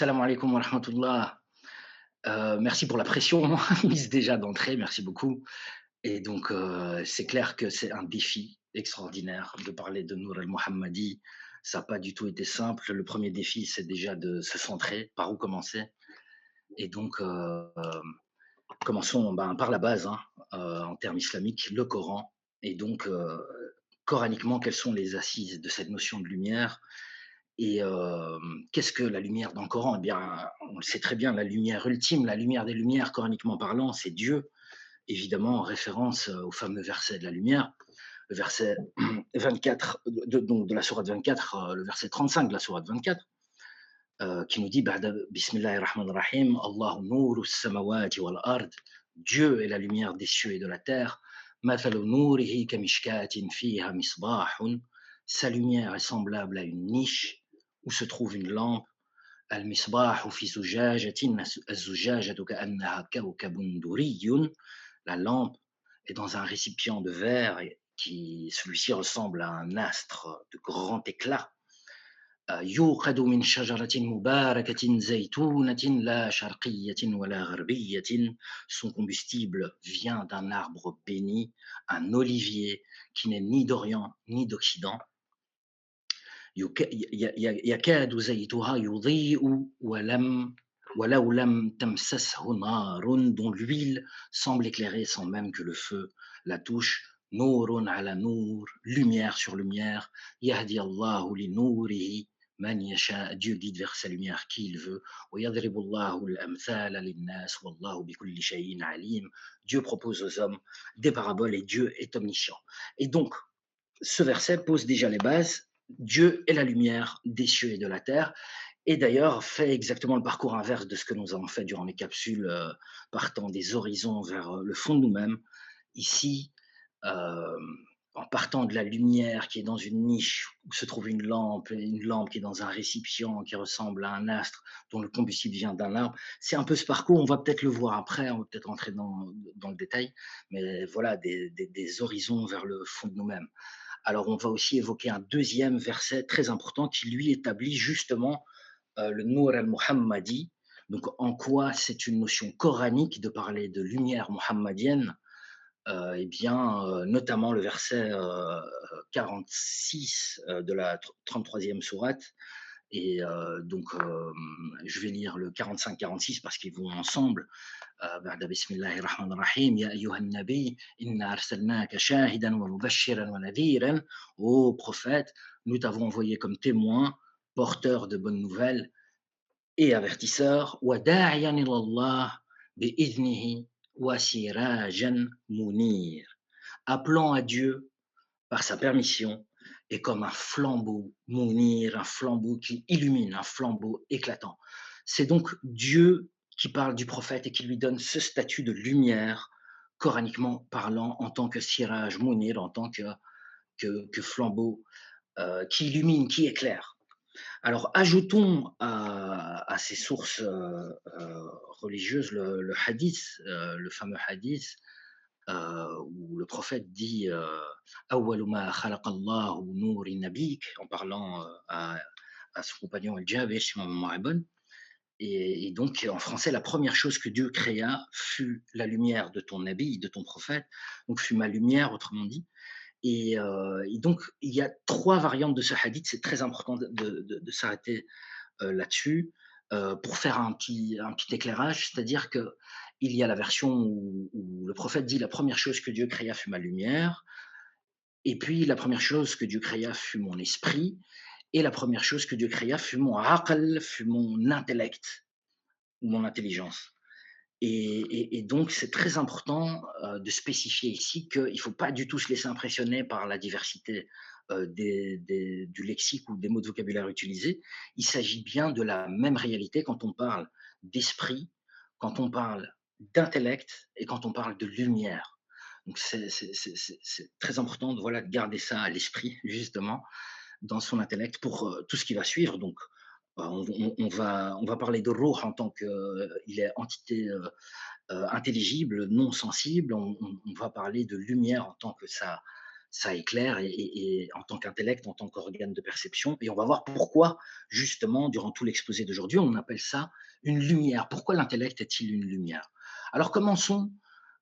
Salam alaikum wa rahmatullah. Merci pour la pression mise déjà d'entrée, merci beaucoup. Et donc, c'est clair que c'est un défi extraordinaire de parler de Nour el-Mohammadi. Ça n'a pas du tout été simple. Le premier défi, c'est déjà de se centrer, par où commencer. Et donc, commençons par la base, hein, en termes islamiques, le Coran. Et donc, coraniquement, quelles sont les assises de cette notion de lumière? Et qu'est-ce que la lumière dans le Coran? Eh bien, on le sait très bien, la lumière ultime, la lumière des lumières, coraniquement parlant, c'est Dieu, évidemment en référence au fameux verset de la lumière, le verset 24 donc de la sourate 24, le verset 35 de la sourate 24, qui nous dit Bismillahir Rahmanir Rahim, Allahu nourus samawati wal ard, Dieu est la lumière des cieux et de la terre, Mathalu nourihi kamishkatin fiha misbahun, sa lumière est semblable à une niche où se trouve une lampe. المصباح في زجاجة الزجاجة كأنها كوكب دري. La lampe est dans un récipient de verre et qui celui-ci ressemble à un astre de grand éclat. يوقد من شجرة مباركة زيتونة لا شرقية ولا غربية. Son combustible vient d'un arbre béni, un olivier qui n'est ni d'Orient ni d'Occident. يكاد زيتها يضيء ولو لم تمسسه نار, dont l'huile semble éclairer sans même que le feu la touche. نور على نور, lumière sur lumière. يهدي الله لنوره من يشاء, Dieu guide vers sa lumière qui il veut. ويضرب الله الأمثال للناس والله بكل شيء عليم. Dieu propose aux hommes des paraboles et Dieu est omniscient. Et donc, ce verset pose déjà les bases. Dieu est la lumière des cieux et de la terre. Et d'ailleurs, fait exactement le parcours inverse de ce que nous avons fait durant les capsules, partant des horizons vers le fond de nous-mêmes. Ici, euh, en partant de la lumière qui est dans une niche où se trouve une lampe qui est dans un récipient qui ressemble à un astre dont le combustible vient d'un arbre. C'est un peu ce parcours, on va peut-être le voir après, on va peut-être entrer dans le détail, mais voilà, des horizons vers le fond de nous-mêmes. Alors, on va aussi évoquer un deuxième verset très important qui, lui, établit justement le Nour al-Muhammadi. Donc, en quoi c'est une notion coranique de parler de lumière muhammadienne? Eh bien, notamment le verset 46 de la 33e sourate. Et donc, je vais lire le 45-46 parce qu'ils vont ensemble. بعد بسم الله الرحمن الرحيم يا أيها النبي إنا أرسلناك شاهدا ومبشرا ونذيرا. Ô prophète, nous t'avons envoyé comme témoin, porteur de bonnes nouvelles et avertisseur. وداعيا إلى الله بإذنه وسراجا منير. Appelant à Dieu par sa permission et comme un flambeau munir, un flambeau qui illumine, un flambeau éclatant. C'est donc Dieu qui parle du prophète et qui lui donne ce statut de lumière, coraniquement parlant, en tant que siraj munir, en tant que flambeau qui illumine, qui éclaire. Alors, ajoutons à ces sources religieuses le hadith, le fameux hadith, où le prophète dit أول ما خلق الله نور نبيك, en parlant à son compagnon Al-Jabir, si ma mémoire est bonne. Et donc, en français, la première chose que Dieu créa fut la lumière de ton nabi, de ton prophète, donc fut ma lumière, autrement dit. Et donc, il y a trois variantes de ce hadith, c'est très important de s'arrêter là-dessus pour faire un petit éclairage, c'est-à-dire que il y a la version où le prophète dit la première chose que Dieu créa fut ma lumière, et puis la première chose que Dieu créa fut mon esprit, et la première chose que Dieu créa fut mon aql, fut mon intellect ou mon intelligence. Et donc, c'est très important de spécifier ici qu'il ne faut pas du tout se laisser impressionner par la diversité du lexique ou des mots de vocabulaire utilisés. Il s'agit bien de la même réalité quand on parle d'esprit, quand on parle d'intellect et quand on parle de lumière. Donc, c'est très important de, voilà, de garder ça à l'esprit, justement, dans son intellect pour tout ce qui va suivre. Donc, on va parler de Ruh en tant qu'il est entité intelligible, non sensible. On va parler de lumière en tant que ça éclaire et en tant qu'intellect, en tant qu'organe de perception. Et on va voir pourquoi, justement, durant tout l'exposé d'aujourd'hui, on appelle ça une lumière. Pourquoi l'intellect est-il une lumière? Alors commençons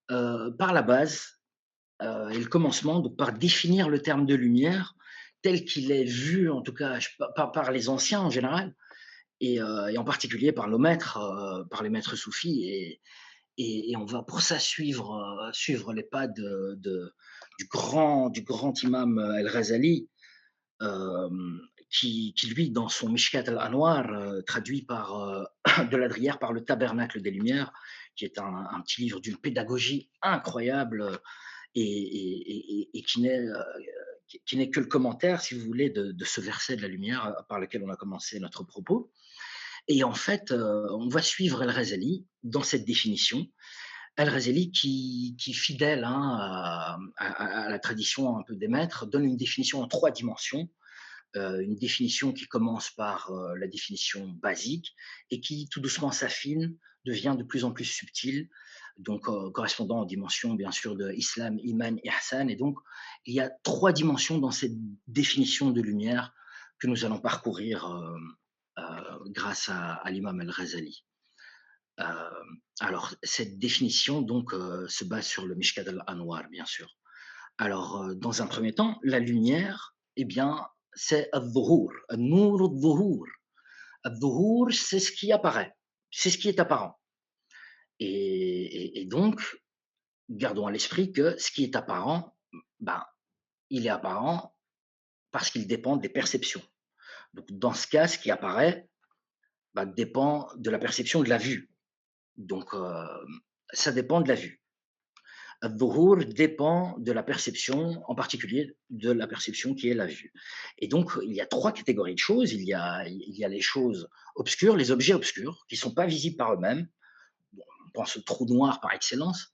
par la base et le commencement, donc par définir le terme de lumière tel qu'il est vu, en tout cas par les anciens en général, et en particulier par nos maîtres, par les maîtres soufis. Et on va pour ça suivre les pas du grand imam El-Ghazali, qui lui, dans son Mishkat al-Anwar, traduit de l'Adrière par le Tabernacle des Lumières, qui est un petit livre d'une pédagogie incroyable et qui n'est que le commentaire, si vous voulez, de ce verset de la lumière par lequel on a commencé notre propos. Et en fait, on va suivre El-Ghazali dans cette définition. Al-Razali qui fidèle, hein, à la tradition un peu des maîtres, donne une définition en 3 dimensions. Une définition qui commence par, la définition basique et qui tout doucement s'affine, devient de plus en plus subtile, donc correspondant aux dimensions bien sûr de Islam, Iman, Ihsan. Et donc il y a 3 dimensions dans cette définition de lumière que nous allons parcourir, grâce à l'imam Al-Ghazali. Alors, cette définition donc se base sur le Mishkad al-Anwar, bien sûr. Alors, dans un premier temps, la lumière, eh bien, c'est al-dhuhur, al-nour al-dhuhur. Al-dhuhur, c'est ce qui apparaît, c'est ce qui est apparent. Et donc, gardons à l'esprit que ce qui est apparent, ben, il est apparent parce qu'il dépend des perceptions. Donc, dans ce cas, ce qui apparaît, ben, dépend de la perception de la vue. Donc, ça dépend de la vue. Al-dhuhur dépend de la perception, en particulier de la perception qui est la vue. Et donc, il y a 3 catégories de choses. Il y a les choses obscures, les objets obscurs, qui ne sont pas visibles par eux-mêmes. Bon, on pense au trou noir par excellence.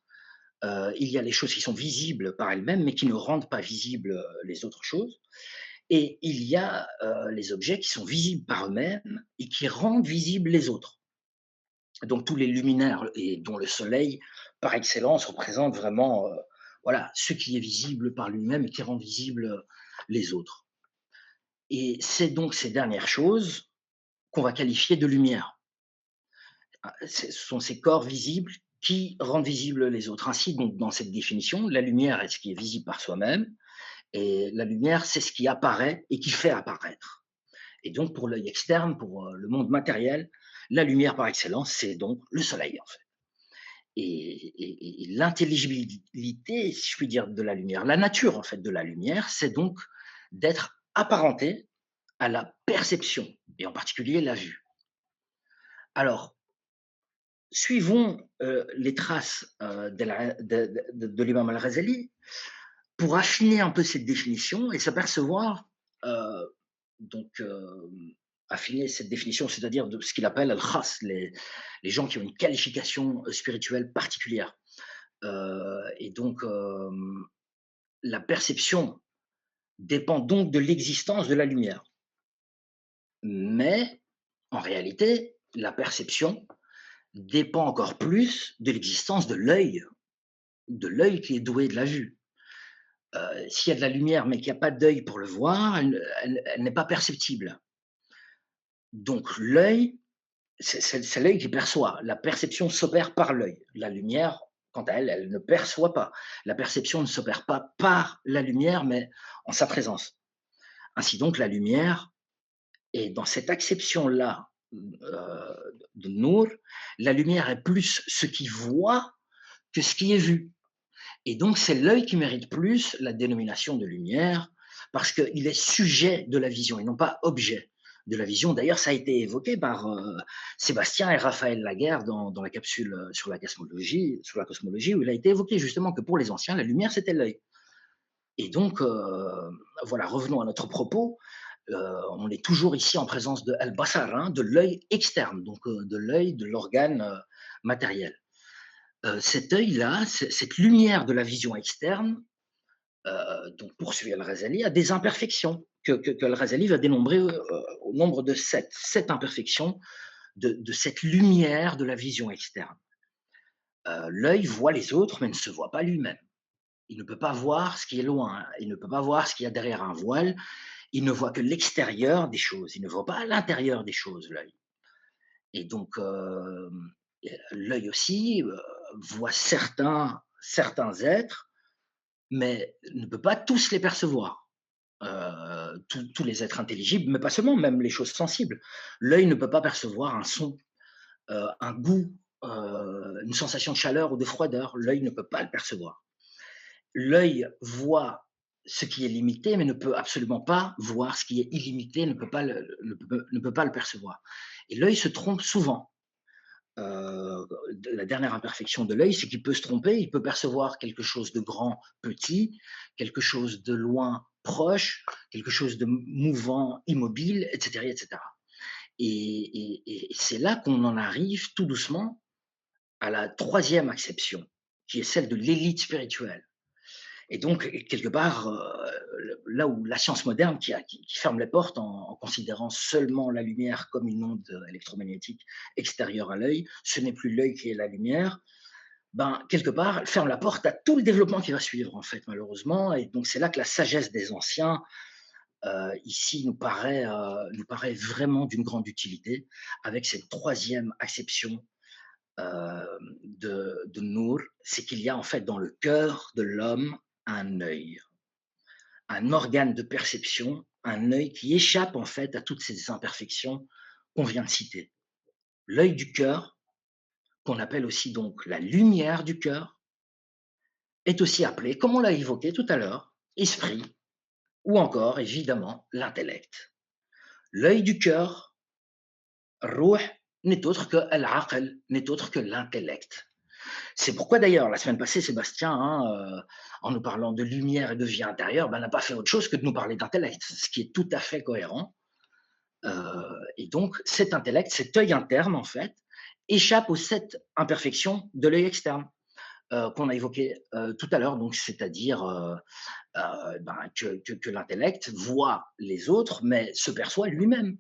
Il y a les choses qui sont visibles par elles-mêmes, mais qui ne rendent pas visibles les autres choses. Et il y a les objets qui sont visibles par eux-mêmes et qui rendent visibles les autres. Donc tous les luminaires et dont le soleil, par excellence, représente vraiment, voilà, ce qui est visible par lui-même et qui rend visible, les autres. Et c'est donc ces dernières choses qu'on va qualifier de lumière. Ce sont ces corps visibles qui rendent visibles les autres. Ainsi, donc, dans cette définition, la lumière est ce qui est visible par soi-même et la lumière, c'est ce qui apparaît et qui fait apparaître. Et donc pour l'œil externe, pour, le monde matériel, la lumière par excellence, c'est donc le soleil, en fait. Et l'intelligibilité, si je puis dire, de la lumière, la nature en fait de la lumière, c'est donc d'être apparenté à la perception et en particulier la vue. Alors, suivons les traces de l'imam Al-Ghazali pour affiner un peu cette définition et s'apercevoir, euh, donc, affiner cette définition, c'est-à-dire de ce qu'il appelle al-khas, les gens qui ont une qualification spirituelle particulière. Et donc, la perception dépend donc de l'existence de la lumière. Mais, en réalité, la perception dépend encore plus de l'existence de l'œil qui est doué de la vue. S'il y a de la lumière mais qu'il n'y a pas d'œil pour le voir, elle n'est pas perceptible. Donc l'œil, c'est l'œil qui perçoit. La perception s'opère par l'œil. La lumière, quant à elle, elle ne perçoit pas. La perception ne s'opère pas par la lumière, mais en sa présence. Ainsi donc, la lumière est dans cette acception-là de Nour, la lumière est plus ce qui voit que ce qui est vu. Et donc, c'est l'œil qui mérite plus la dénomination de lumière, parce qu'il est sujet de la vision et non pas objet de la vision. D'ailleurs, ça a été évoqué par Sébastien et Raphaël Laguerre dans la capsule sur la cosmologie, où il a été évoqué justement que pour les anciens, la lumière, c'était l'œil. Et donc, voilà, revenons à notre propos. On est toujours ici en présence de al-basar, hein, de l'œil externe, donc de l'œil, de l'organe matériel. Cet œil-là, cette lumière de la vision externe, donc poursuit Al-Ghazali, a des imperfections que Al-Ghazali va dénombrer au nombre de 7 imperfections de cette lumière de la vision externe. L'œil voit les autres, mais ne se voit pas lui-même. Il ne peut pas voir ce qui est loin, il ne peut pas voir ce qu'il y a derrière un voile, il ne voit que l'extérieur des choses, il ne voit pas l'intérieur des choses, l'œil. Et donc, l'œil aussi, voit certains êtres, mais ne peut pas tous les percevoir. Tous les êtres intelligibles, mais pas seulement, même les choses sensibles. L'œil ne peut pas percevoir un son, un goût, une sensation de chaleur ou de froideur. L'œil ne peut pas le percevoir. L'œil voit ce qui est limité, mais ne peut absolument pas voir ce qui est illimité, ne peut pas le percevoir. Et l'œil se trompe souvent. La dernière imperfection de l'œil, c'est qu'il peut se tromper, il peut percevoir quelque chose de grand, petit, quelque chose de loin, proche, quelque chose de mouvant, immobile, etc. etc. Et c'est là qu'on en arrive tout doucement à la troisième acception, qui est celle de l'élite spirituelle. Et donc, quelque part, là où la science moderne qui ferme les portes en considérant seulement la lumière comme une onde électromagnétique extérieure à l'œil, ce n'est plus l'œil qui est la lumière, ben, quelque part, elle ferme la porte à tout le développement qui va suivre, en fait, malheureusement. Et donc, c'est là que la sagesse des anciens, ici, nous paraît vraiment d'une grande utilité, avec cette troisième acception de Nour, c'est qu'il y a en fait dans le cœur de l'homme un œil, un organe de perception, un œil qui échappe en fait à toutes ces imperfections qu'on vient de citer. L'œil du cœur, qu'on appelle aussi donc la lumière du cœur, est aussi appelé, comme on l'a évoqué tout à l'heure, esprit ou encore évidemment l'intellect. L'œil du cœur, ruh, n'est autre que al-aql, n'est autre que l'intellect. C'est pourquoi d'ailleurs, la semaine passée, Sébastien, en nous parlant de lumière et de vie intérieure, ben, n'a pas fait autre chose que de nous parler d'intellect, ce qui est tout à fait cohérent. Et donc, cet intellect, cet œil interne, en fait, échappe aux 7 imperfections de l'œil externe, qu'on a évoqué tout à l'heure, donc c'est-à-dire ben, que l'intellect voit les autres, mais se perçoit lui-même.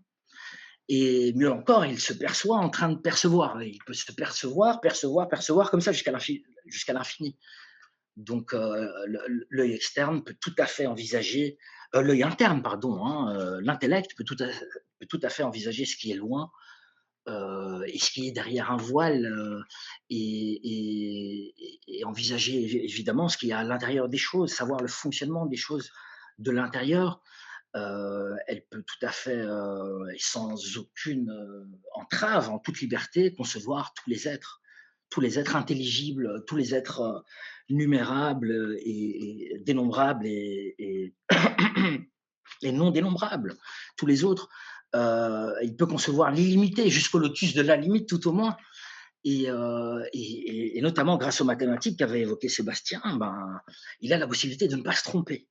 Et mieux encore, il se perçoit en train de percevoir. Il peut se percevoir, percevoir, percevoir, comme ça jusqu'à l'infini. Donc, l'œil externe peut tout à fait envisager, l'œil interne, pardon, hein, l'intellect peut tout à fait envisager ce qui est loin et ce qui est derrière un voile et envisager évidemment ce qui est à l'intérieur des choses, savoir le fonctionnement des choses de l'intérieur. Elle peut tout à fait et sans aucune entrave, en toute liberté, concevoir tous les êtres intelligibles, tous les êtres numérables et dénombrables et non dénombrables, tous les autres. Il peut concevoir l'illimité jusqu'au lotus de la limite, tout au moins. Et notamment grâce aux mathématiques qu'avait évoqué Sébastien, ben, il a la possibilité de ne pas se tromper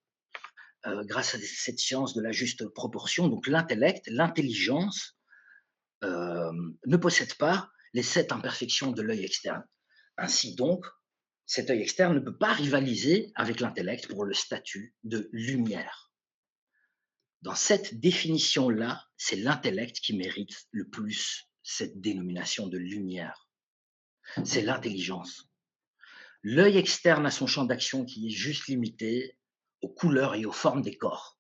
grâce à cette science de la juste proportion. Donc l'intellect, l'intelligence ne possède pas les 7 imperfections de l'œil externe. Ainsi donc, cet œil externe ne peut pas rivaliser avec l'intellect pour le statut de lumière. Dans cette définition-là, c'est l'intellect qui mérite le plus cette dénomination de lumière. C'est l'intelligence. L'œil externe a son champ d'action qui est juste limité aux couleurs et aux formes des corps.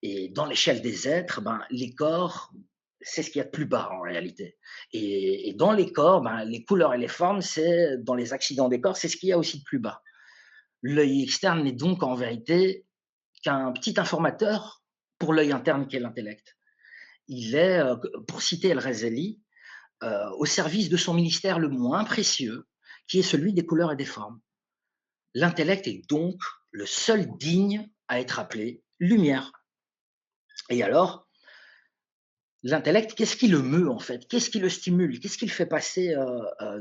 Et dans l'échelle des êtres, ben, les corps, c'est ce qu'il y a de plus bas en réalité. Et dans les corps, ben, les couleurs et les formes, c'est dans les accidents des corps, c'est ce qu'il y a aussi de plus bas. L'œil externe n'est donc en vérité qu'un petit informateur pour l'œil interne qui est l'intellect. Il est, pour citer El Razali, au service de son ministère le moins précieux, qui est celui des couleurs et des formes. L'intellect est donc le seul digne à être appelé lumière. Et alors, l'intellect, qu'est-ce qui le meut en fait? Qu'est-ce qui le stimule? Qu'est-ce qui le fait passer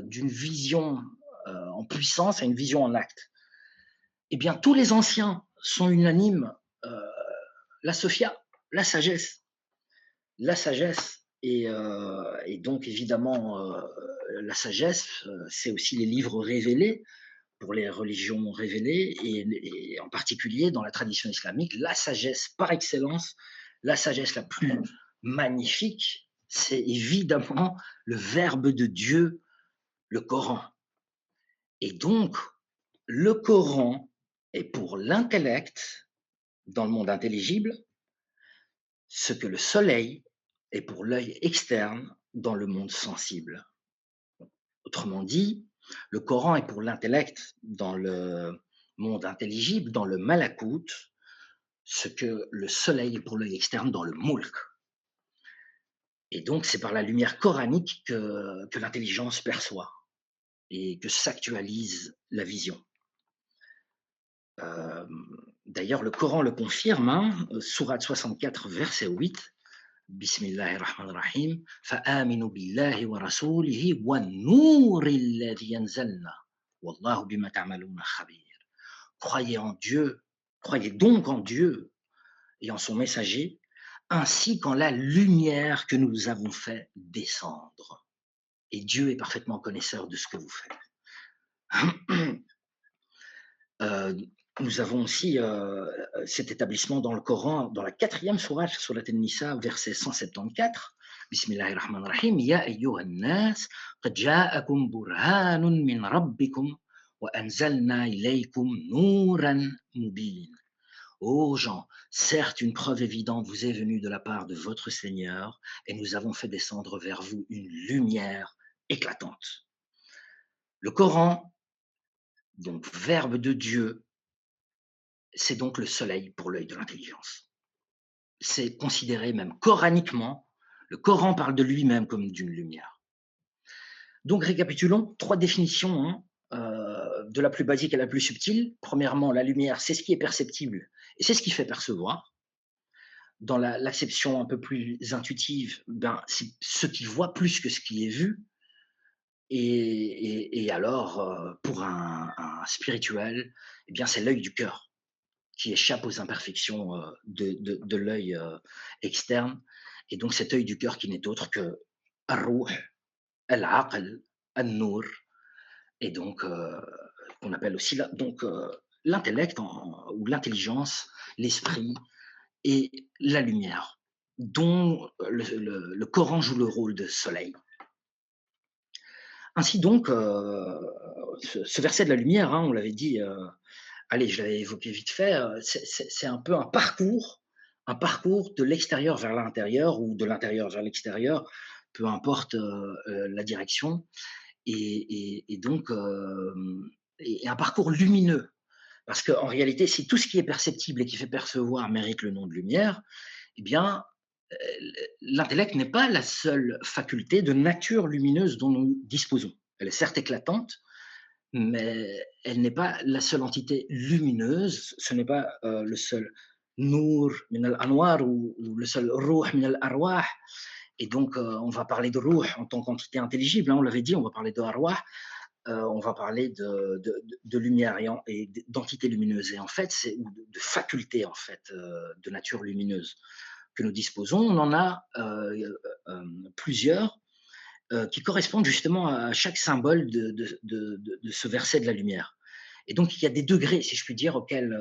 d'une vision en puissance à une vision en acte? Eh bien, tous les anciens sont unanimes. euh, la Sophia, la sagesse. La sagesse. Et donc, évidemment, la sagesse, c'est aussi les livres révélés pour les religions révélées, et en particulier dans la tradition islamique, la sagesse par excellence, la sagesse la plus magnifique, c'est évidemment le Verbe de Dieu, le Coran. Et donc, le Coran est pour l'intellect dans le monde intelligible ce que le soleil est pour l'œil externe dans le monde sensible. Autrement dit, le Coran est pour l'intellect dans le monde intelligible, dans le malakout, ce que le soleil est pour l'œil externe dans le mulk. Et donc, c'est par la lumière coranique que l'intelligence perçoit et que s'actualise la vision. Euh, D'ailleurs, le Coran le confirme, hein, sourate 64, verset 8. Bismillahir Rahmanir Rahim. Fa'aminu billahi wa rasulihi wa nouri alladhi anzalna. Wallahu bima ta'maluna khabir. Croyez en Dieu, croyez donc en Dieu et en son messager, ainsi qu'en la lumière que nous avons fait descendre. Et Dieu est parfaitement connaisseur de ce que vous faites. Euh, nous avons aussi cet établissement dans le Coran, dans la 4e sourate, Surat An-Nisa, verset 174. Bismillahir Rahmanir Rahim. Ya ayyuhan nas, qad ja'akum burhanun min rabbikum wa anzalna ilaykum nuran mubin. Ô gens, certes une preuve évidente vous est venue de la part de votre Seigneur, et nous avons fait descendre vers vous une lumière éclatante. Le Coran, donc verbe de Dieu, c'est donc le soleil pour l'œil de l'intelligence. C'est considéré même coraniquement, le Coran parle de lui-même comme d'une lumière. Donc récapitulons, 3 définitions, hein, de la plus basique à la plus subtile. Premièrement, la lumière, c'est ce qui est perceptible et c'est ce qui fait percevoir. Dans l'acception un peu plus intuitive, ben, c'est ce qui voit plus que ce qui est vu. Et alors, pour un spirituel, eh bien, c'est l'œil du cœur qui échappe aux imperfections de l'œil externe. Et donc cet œil du cœur qui n'est autre que Ar-Ruh, Al-Aql, An-Nur, et donc qu'on appelle aussi l'intellect ou l'intelligence, l'esprit et la lumière, dont le Coran joue le rôle de soleil. Ainsi donc, ce verset de la lumière, hein, on l'avait dit, allez, je l'avais évoqué vite fait, c'est un peu un parcours de l'extérieur vers l'intérieur ou de l'intérieur vers l'extérieur, peu importe la direction, et donc, et un parcours lumineux. Parce qu'en réalité, si tout ce qui est perceptible et qui fait percevoir mérite le nom de lumière, eh bien, l'intellect n'est pas la seule faculté de nature lumineuse dont nous disposons. Elle est certes éclatante, mais elle n'est pas la seule entité lumineuse, ce n'est pas le seul Nour min al-Anwar ou le seul Ruh min al-Arwah. Et donc, on va parler de Ruh en tant qu'entité intelligible, hein, on l'avait dit, on va parler de Arwah, on va parler de lumière et d'entité lumineuse. Et en fait, c'est de facultés en fait, de nature lumineuse que nous disposons. On en a plusieurs qui correspondent justement à chaque symbole de ce verset de la lumière. Et donc, il y a des degrés, si je puis dire, auxquels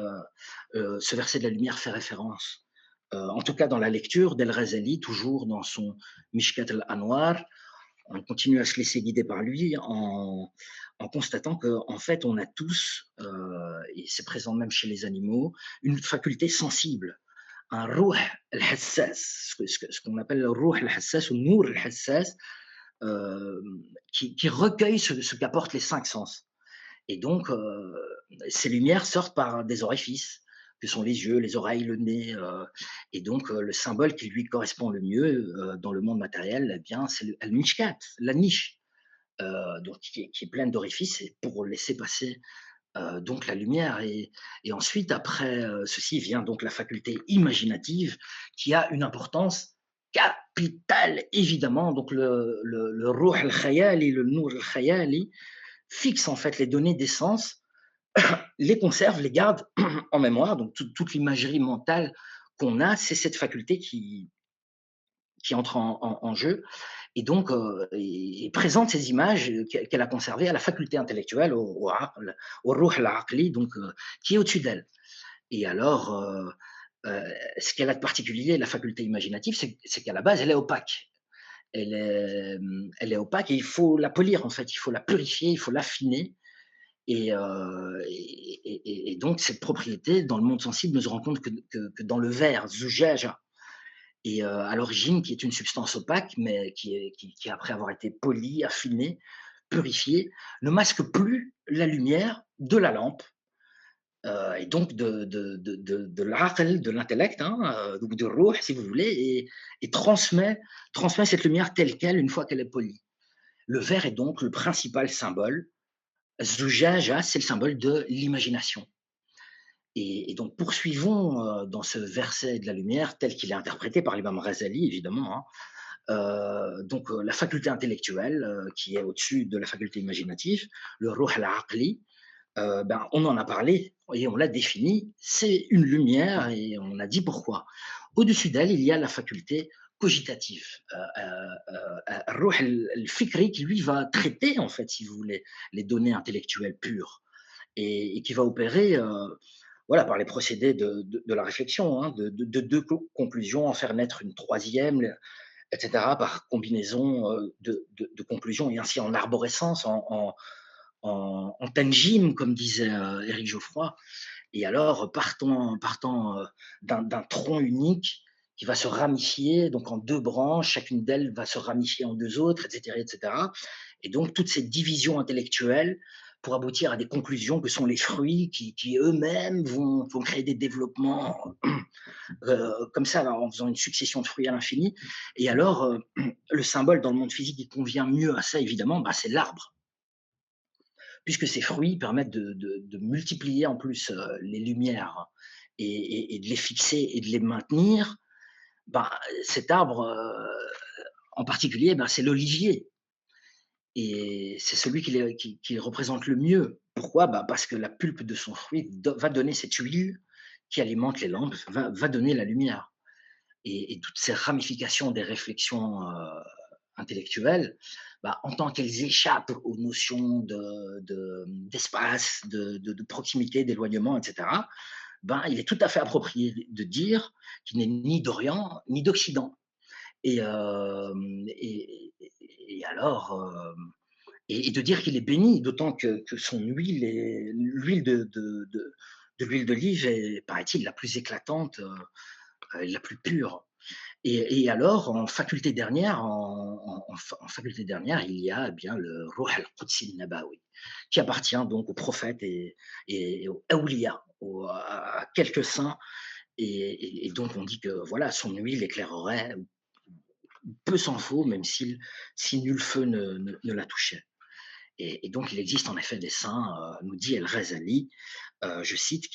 ce verset de la lumière fait référence. En tout cas, dans la lecture d'El Ghazali, toujours dans son Mishkat al-Anwar, on continue à se laisser guider par lui en constatant qu'en fait, on a tous, et c'est présent même chez les animaux, une faculté sensible, un ruh al-hassas, ce qu'on appelle le ruh al-hassas ou nour al-hassas, qui recueille ce qu'apportent les 5 sens. Et donc, ces lumières sortent par des orifices, que sont les yeux, les oreilles, le nez. Et donc, le symbole qui lui correspond le mieux dans le monde matériel, eh bien, c'est le al-mishkat, la niche, donc, qui est pleine d'orifices pour laisser passer donc la lumière. Et ensuite, après ceci, vient donc la faculté imaginative qui a une importance capitale, évidemment. Donc, le ruh al-khayali, le nour al-khayali, fixe en fait les données des sens, les conserve, les garde en mémoire. Donc, toute l'imagerie mentale qu'on a, c'est cette faculté qui entre en jeu et donc et présente ces images qu'elle a conservées à la faculté intellectuelle, au ruh al-aqli, donc qui est au-dessus d'elle. Et alors, ce qu'elle a de particulier, la faculté imaginative, c'est qu'à la base, elle est opaque. Elle est opaque et il faut la polir, en fait, il faut la purifier, il faut l'affiner. Et donc cette propriété, dans le monde sensible, ne se rend compte que dans le verre, zujaja. À l'origine, qui est une substance opaque, mais qui après avoir été polie, affinée, purifiée, ne masque plus la lumière de la lampe, et donc de l'aql, de l'intellect, hein, ou de ruh, si vous voulez, et transmet cette lumière telle qu'elle une fois qu'elle est polie. Le verre est donc le principal symbole. Zujaja, c'est le symbole de l'imagination. Donc poursuivons dans ce verset de la lumière tel qu'il est interprété par l'imam Ghazali, évidemment, hein. La faculté intellectuelle qui est au-dessus de la faculté imaginative, le ruh al-aqli, on en a parlé et on l'a défini, c'est une lumière et on a dit pourquoi. Au-dessus d'elle, il y a la faculté cogitative, ruh al-fikri, qui lui va traiter, en fait, si vous voulez, les données intellectuelles pures et qui va opérer voilà, par les procédés de la réflexion, hein, de deux conclusions, en faire naître une troisième, etc., par combinaison de conclusions, et ainsi en arborescence, en tangime, comme disait Éric Geoffroy. Et alors, partant d'un tronc unique qui va se ramifier donc en deux branches, chacune d'elles va se ramifier en deux autres, etc., etc. Et donc, toute cette division intellectuelle pour aboutir à des conclusions que sont les fruits qui eux-mêmes vont créer des développements comme ça, en faisant une succession de fruits à l'infini. Et alors, le symbole dans le monde physique qui convient mieux à ça, évidemment, c'est l'arbre, puisque ces fruits permettent de multiplier en plus les lumières et de les fixer et de les maintenir. Cet arbre, en particulier, c'est l'olivier. Et c'est celui qui représente le mieux. Pourquoi? Parce que la pulpe de son fruit va donner cette huile qui alimente les lampes, va donner la lumière. Et toutes ces ramifications des réflexions intellectuelles, en tant qu'elles échappent aux notions d'espace, de proximité, d'éloignement, etc., il est tout à fait approprié de dire qu'il n'est ni d'Orient ni d'Occident. Et, euh, et, et alors, et de dire qu'il est béni, d'autant que son huile, l'huile de l'huile d'olive est, paraît-il, la plus éclatante, la plus pure. Et alors, en faculté dernière, en faculté dernière, il y a bien le Ruh al-Qudsi nabawi, qui appartient donc aux prophètes et aux awliya, à quelques saints, et donc on dit que voilà, son huile éclairerait, peu s'en faut, même si nul feu ne la touchait. Donc il existe en effet des saints, nous dit El-Ghazali, je cite,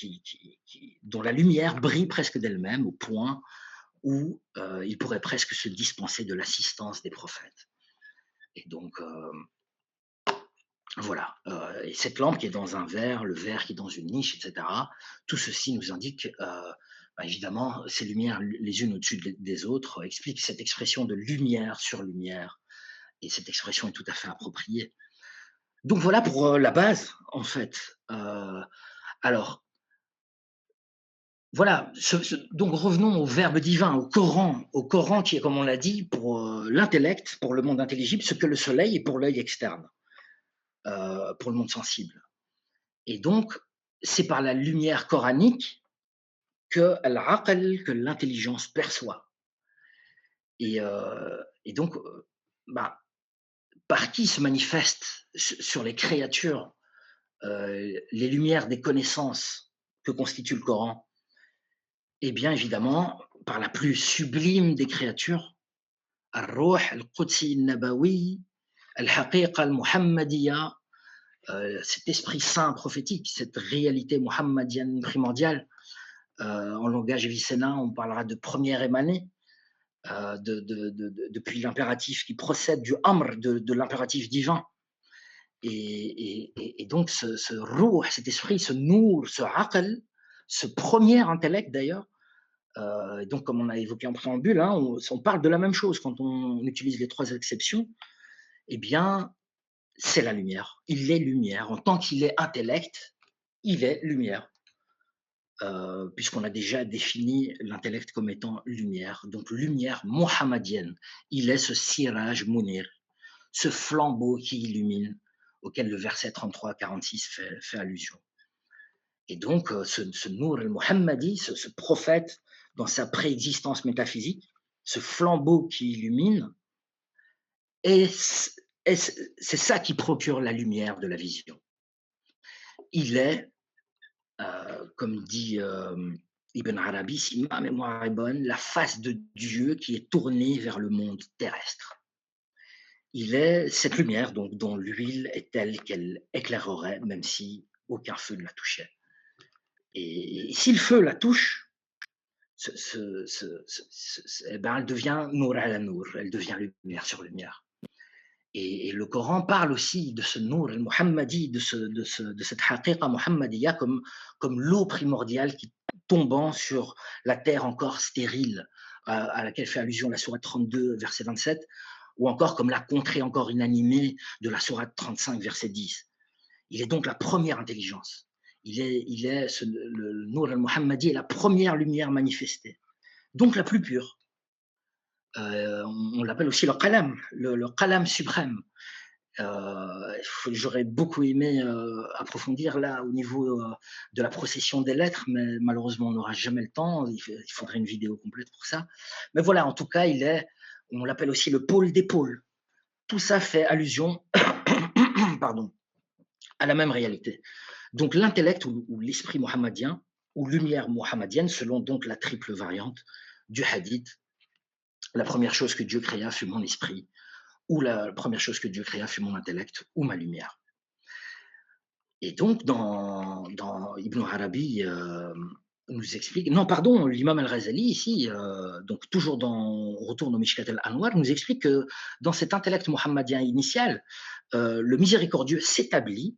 dont la lumière brille presque d'elle-même au point où il pourrait presque se dispenser de l'assistance des prophètes. Et donc, voilà. Et cette lampe qui est dans un verre, le verre qui est dans une niche, etc., tout ceci nous indique, évidemment, ces lumières les unes au-dessus des autres, explique cette expression de lumière sur lumière. Et cette expression est tout à fait appropriée. Donc voilà pour la base, en fait. Alors, voilà, donc revenons au verbe divin, au Coran qui est, comme on l'a dit, pour l'intellect, pour le monde intelligible, ce que le soleil est pour l'œil externe, pour le monde sensible. Et donc, c'est par la lumière coranique que l'intelligence perçoit. Et donc, par qui se manifestent sur les créatures les lumières des connaissances que constitue le Coran? Eh bien, évidemment, par la plus sublime des créatures, Ar-Ruh al-Qudsi nabawi al-Haqiqa al-Muhammadiyya, cet esprit saint prophétique, cette réalité muhammadienne primordiale. En langage vicénin, on parlera de première émanée, depuis l'impératif qui procède du amr, de l'impératif divin. Et donc, ce ruh, cet esprit, ce nour, ce aql, ce premier intellect d'ailleurs, donc, comme on a évoqué en préambule, hein, on parle de la même chose quand on utilise les trois exceptions. Eh bien, c'est la lumière. Il est lumière. En tant qu'il est intellect, il est lumière. Puisqu'on a déjà défini l'intellect comme étant lumière. Donc, lumière mohammadienne. Il est ce siraj munir, ce flambeau qui illumine auquel le verset 33-46 fait allusion. Et donc, ce Nour al-Muhammadi, ce prophète, dans sa préexistence métaphysique, ce flambeau qui illumine, et c'est ça qui procure la lumière de la vision. Il est, comme dit Ibn Arabi, si ma mémoire est bonne, la face de Dieu qui est tournée vers le monde terrestre. Il est cette lumière donc, dont l'huile est telle qu'elle éclairerait, même si aucun feu ne la touchait. Et si le feu la touche, eh ben, elle devient Nour ala Nour, elle devient lumière sur lumière. Et le Coran parle aussi de ce Nour al-Muhammadi, de cette haqiqa muhammadiya comme l'eau primordiale qui tombant sur la terre encore stérile, à laquelle fait allusion la sourate 32, verset 27, ou encore comme la contrée encore inanimée de la sourate 35, verset 10. Il est donc la première intelligence. Le Nour al-Muhammadi est la première lumière manifestée, donc la plus pure. On l'appelle aussi le qalam suprême. J'aurais beaucoup aimé approfondir là au niveau de la procession des lettres, mais malheureusement on n'aura jamais le temps. Il faudrait une vidéo complète pour ça. Mais voilà, en tout cas, on l'appelle aussi le pôle des pôles. Tout ça fait allusion, pardon, à la même réalité. Donc l'intellect ou l'esprit mohammedien ou lumière mohammedienne, selon donc la triple variante du hadith, la première chose que Dieu créa fut mon esprit, ou la première chose que Dieu créa fut mon intellect ou ma lumière. Et donc, dans Ibn Arabi nous explique, non, pardon, l'imam al-Ghazali, ici, donc toujours on retourne au Mishkat al-Anwar, nous explique que dans cet intellect mohammedien initial, le miséricordieux s'établit,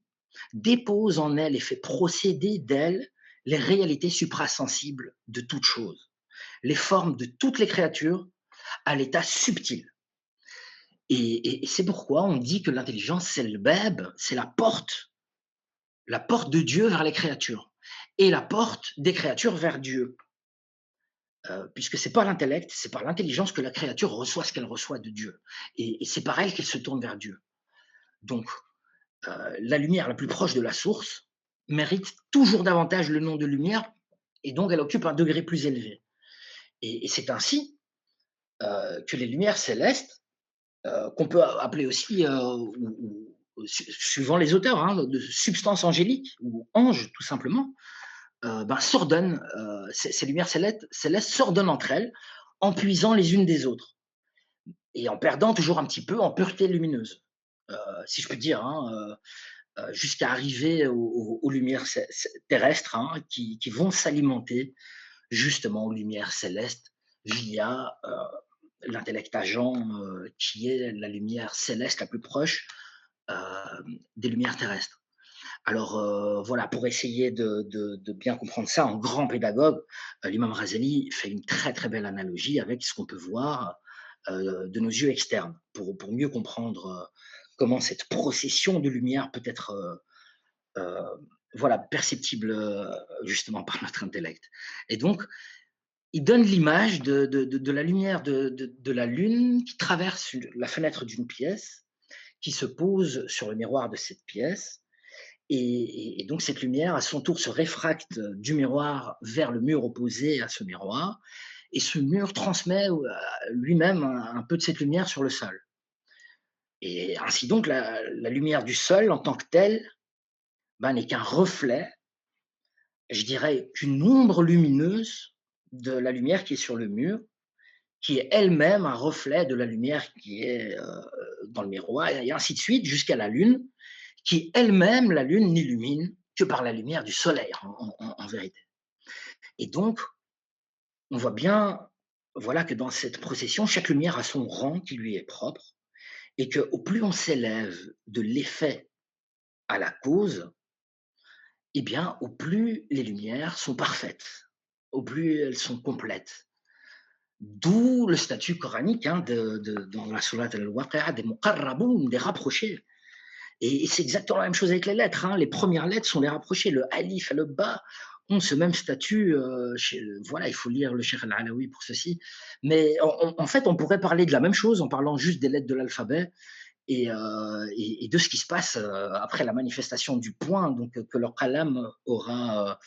dépose en elle et fait procéder d'elle les réalités suprasensibles de toute chose, les formes de toutes les créatures à l'état subtil. Et c'est pourquoi on dit que l'intelligence, c'est le bab, c'est la porte de Dieu vers les créatures, et la porte des créatures vers Dieu. Puisque c'est par l'intellect, c'est par l'intelligence que la créature reçoit ce qu'elle reçoit de Dieu. Et c'est par elle qu'elle se tourne vers Dieu. Donc, la lumière la plus proche de la source mérite toujours davantage le nom de lumière, et donc elle occupe un degré plus élevé. Et c'est ainsi que les lumières célestes, qu'on peut appeler aussi, suivant les auteurs, hein, de substances angéliques ou anges tout simplement, s'ordonnent, ces lumières célestes s'ordonnent entre elles en puisant les unes des autres et en perdant toujours un petit peu en pureté lumineuse, si je puis dire, hein, jusqu'à arriver aux lumières terrestres, hein, qui vont s'alimenter justement aux lumières célestes via l'intellect agent, qui est la lumière céleste la plus proche des lumières terrestres. Alors voilà, pour essayer de bien comprendre ça, en grand pédagogue, l'imam Ghazali fait une très très belle analogie avec ce qu'on peut voir de nos yeux externes, pour mieux comprendre comment cette procession de lumière peut être voilà, perceptible justement par notre intellect. Et donc, il donne l'image de la lumière de la lune qui traverse la fenêtre d'une pièce, qui se pose sur le miroir de cette pièce, et donc cette lumière, à son tour, se réfracte du miroir vers le mur opposé à ce miroir, et ce mur transmet lui-même un peu de cette lumière sur le sol. Et ainsi donc, la lumière du sol, en tant que telle, n'est qu'un reflet, je dirais qu'une ombre lumineuse de la lumière qui est sur le mur, qui est elle-même un reflet de la lumière qui est dans le miroir, et ainsi de suite, jusqu'à la lune, qui elle-même, la lune, n'illumine que par la lumière du soleil, en vérité. Et donc, on voit bien, voilà, que dans cette procession, chaque lumière a son rang qui lui est propre, et qu'au plus on s'élève de l'effet à la cause, eh bien, au plus les lumières sont parfaites, au plus elles sont complètes. D'où le statut coranique, hein, dans la sourate al-Waqi'a, des muqarraboun, des rapprochés. Et c'est exactement la même chose avec les lettres, hein. Les premières lettres sont les rapprochées. Le alif et le ba ont ce même statut. Voilà, il faut lire le Cheikh Al-Alaoui pour ceci. Mais en fait, on pourrait parler de la même chose en parlant juste des lettres de l'alphabet. et de ce qui se passe après la manifestation du point donc, que leur qalam aura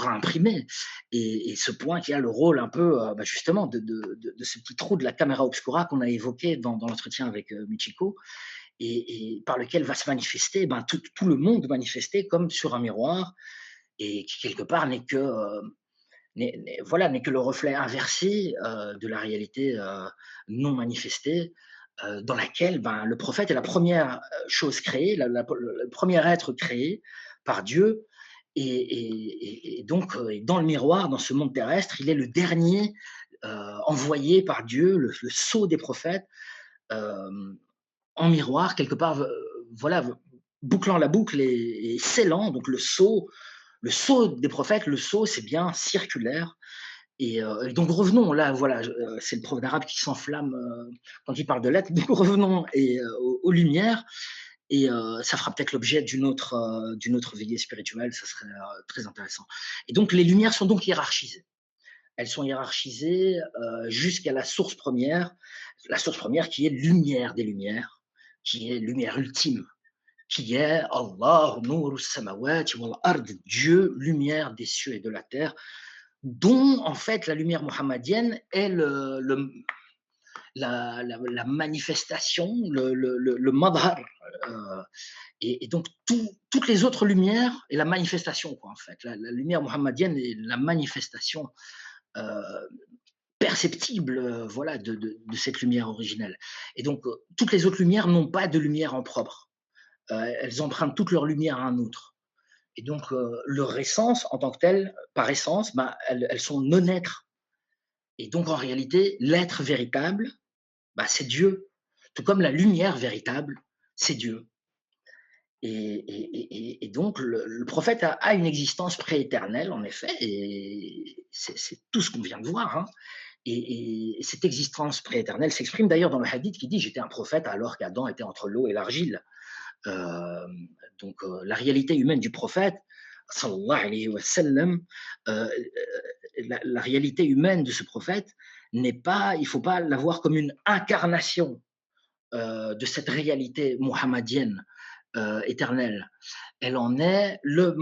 imprimé. Et ce point qui a le rôle un peu justement de ce petit trou de la caméra obscura qu'on a évoqué dans l'entretien avec Michiko, et par lequel va se manifester tout le monde manifesté comme sur un miroir, et qui quelque part n'est que le reflet inversé de la réalité non manifestée, dans laquelle le prophète est la première chose créée, le premier être créé par Dieu, et donc dans le miroir, dans ce monde terrestre, il est le dernier envoyé par Dieu, le sceau des prophètes, euh, en miroir, quelque part, voilà, bouclant la boucle et scellant. Donc le sceau des prophètes, le sceau, c'est bien circulaire. Et donc revenons là, voilà, c'est le prof d'arabe qui s'enflamme quand il parle de l'être. Donc revenons aux lumières, et ça fera peut-être l'objet d'une autre veillée spirituelle. Ça serait très intéressant. Et donc les lumières sont donc hiérarchisées. Elles sont hiérarchisées jusqu'à la source première qui est lumière des lumières, qui est lumière ultime, qui est Allah, Nour samawati wal ard, Dieu, lumière des cieux et de la terre, dont en fait la lumière mohammedienne est la manifestation, le madhar. euh, et donc toutes les autres lumières est la manifestation, quoi, en fait. La lumière mohammedienne est la manifestation euh, perceptible voilà, de cette lumière originelle. Et donc toutes les autres lumières n'ont pas de lumière en propre. Elles empruntent toute leur lumière à un autre. Et donc, leur essence, en tant que telle, par essence, elles sont non-êtres. Et donc, en réalité, l'être véritable, c'est Dieu. Tout comme la lumière véritable, c'est Dieu. Et donc, le prophète a une existence prééternelle, en effet, et c'est tout ce qu'on vient de voir. Hein. Et cette existence prééternelle s'exprime d'ailleurs dans le hadith qui dit « J'étais un prophète alors qu'Adam était entre l'eau et l'argile ». Donc, la réalité humaine du prophète, sallallahu alayhi wa sallam, la réalité humaine de ce prophète n'est pas, il ne faut pas la voir comme une incarnation de cette réalité mohammedienne éternelle. Elle en est le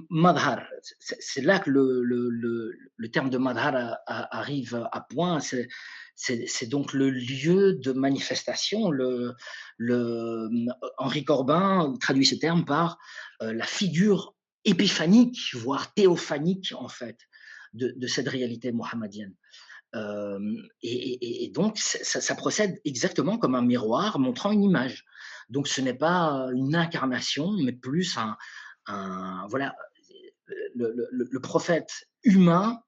madhar. C'est là que le terme de madhar arrive à point. C'est donc le lieu de manifestation. Henri Corbin traduit ce terme par la figure épiphanique, voire théophanique, en fait, de cette réalité mohammedienne. Et donc, ça procède exactement comme un miroir montrant une image. Donc, ce n'est pas une incarnation, mais plus voilà, le prophète humain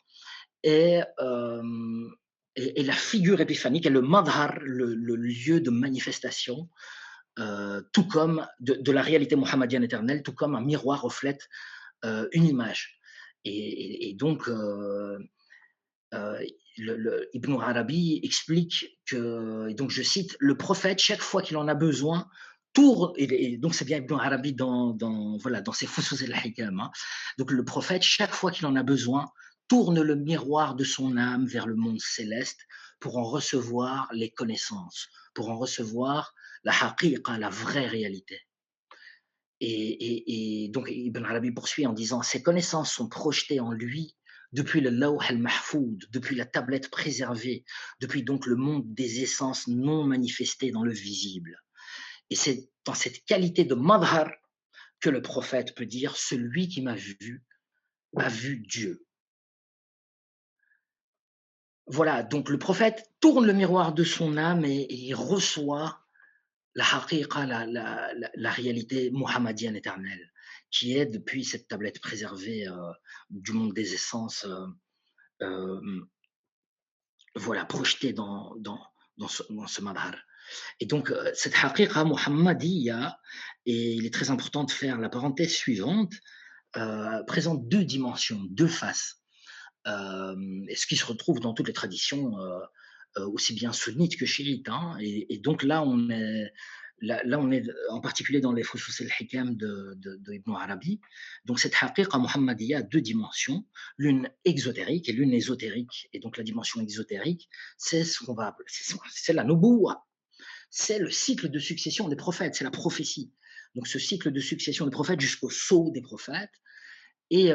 est, la figure épiphanique, est le madhar, le lieu de manifestation, tout comme de la réalité mohammedienne éternelle, tout comme un miroir reflète une image. Et donc, Ibn Arabi explique que, et donc je cite, le prophète, chaque fois qu'il en a besoin, tourne, et donc c'est bien Ibn Arabi voilà, dans ses Fusus al-Hikam, hein. Donc le prophète, chaque fois qu'il en a besoin, tourne le miroir de son âme vers le monde céleste pour en recevoir les connaissances, pour en recevoir la haqiqa, la vraie réalité. Et donc Ibn Arabi poursuit en disant, ces connaissances sont projetées en lui depuis le Lawh al-Mahfoud, depuis la tablette préservée, depuis donc le monde des essences non manifestées dans le visible. Et c'est dans cette qualité de madhar que le prophète peut dire, celui qui m'a vu a vu Dieu. Voilà, donc le prophète tourne le miroir de son âme et il reçoit la haqiqa, la réalité mohammedienne éternelle, qui est depuis cette tablette préservée du monde des essences, voilà, projetée dans ce madhar. Et donc, cette haqiqa muhammadiyya, et il est très important de faire la parenthèse suivante, présente deux dimensions, deux faces, et ce qui se retrouve dans toutes les traditions, aussi bien sunnites que chiites. Hein, et donc là, on est en particulier dans les Fusus al-Hikam de Ibn Arabi. Donc cette haqiqa muhammadiyya a deux dimensions, l'une exotérique et l'une ésotérique. Et donc la dimension exotérique, c'est ce qu'on va appeler, c'est la nubuwa, c'est le cycle de succession des prophètes, c'est la prophétie. Donc ce cycle de succession des prophètes jusqu'au sceau des prophètes. Et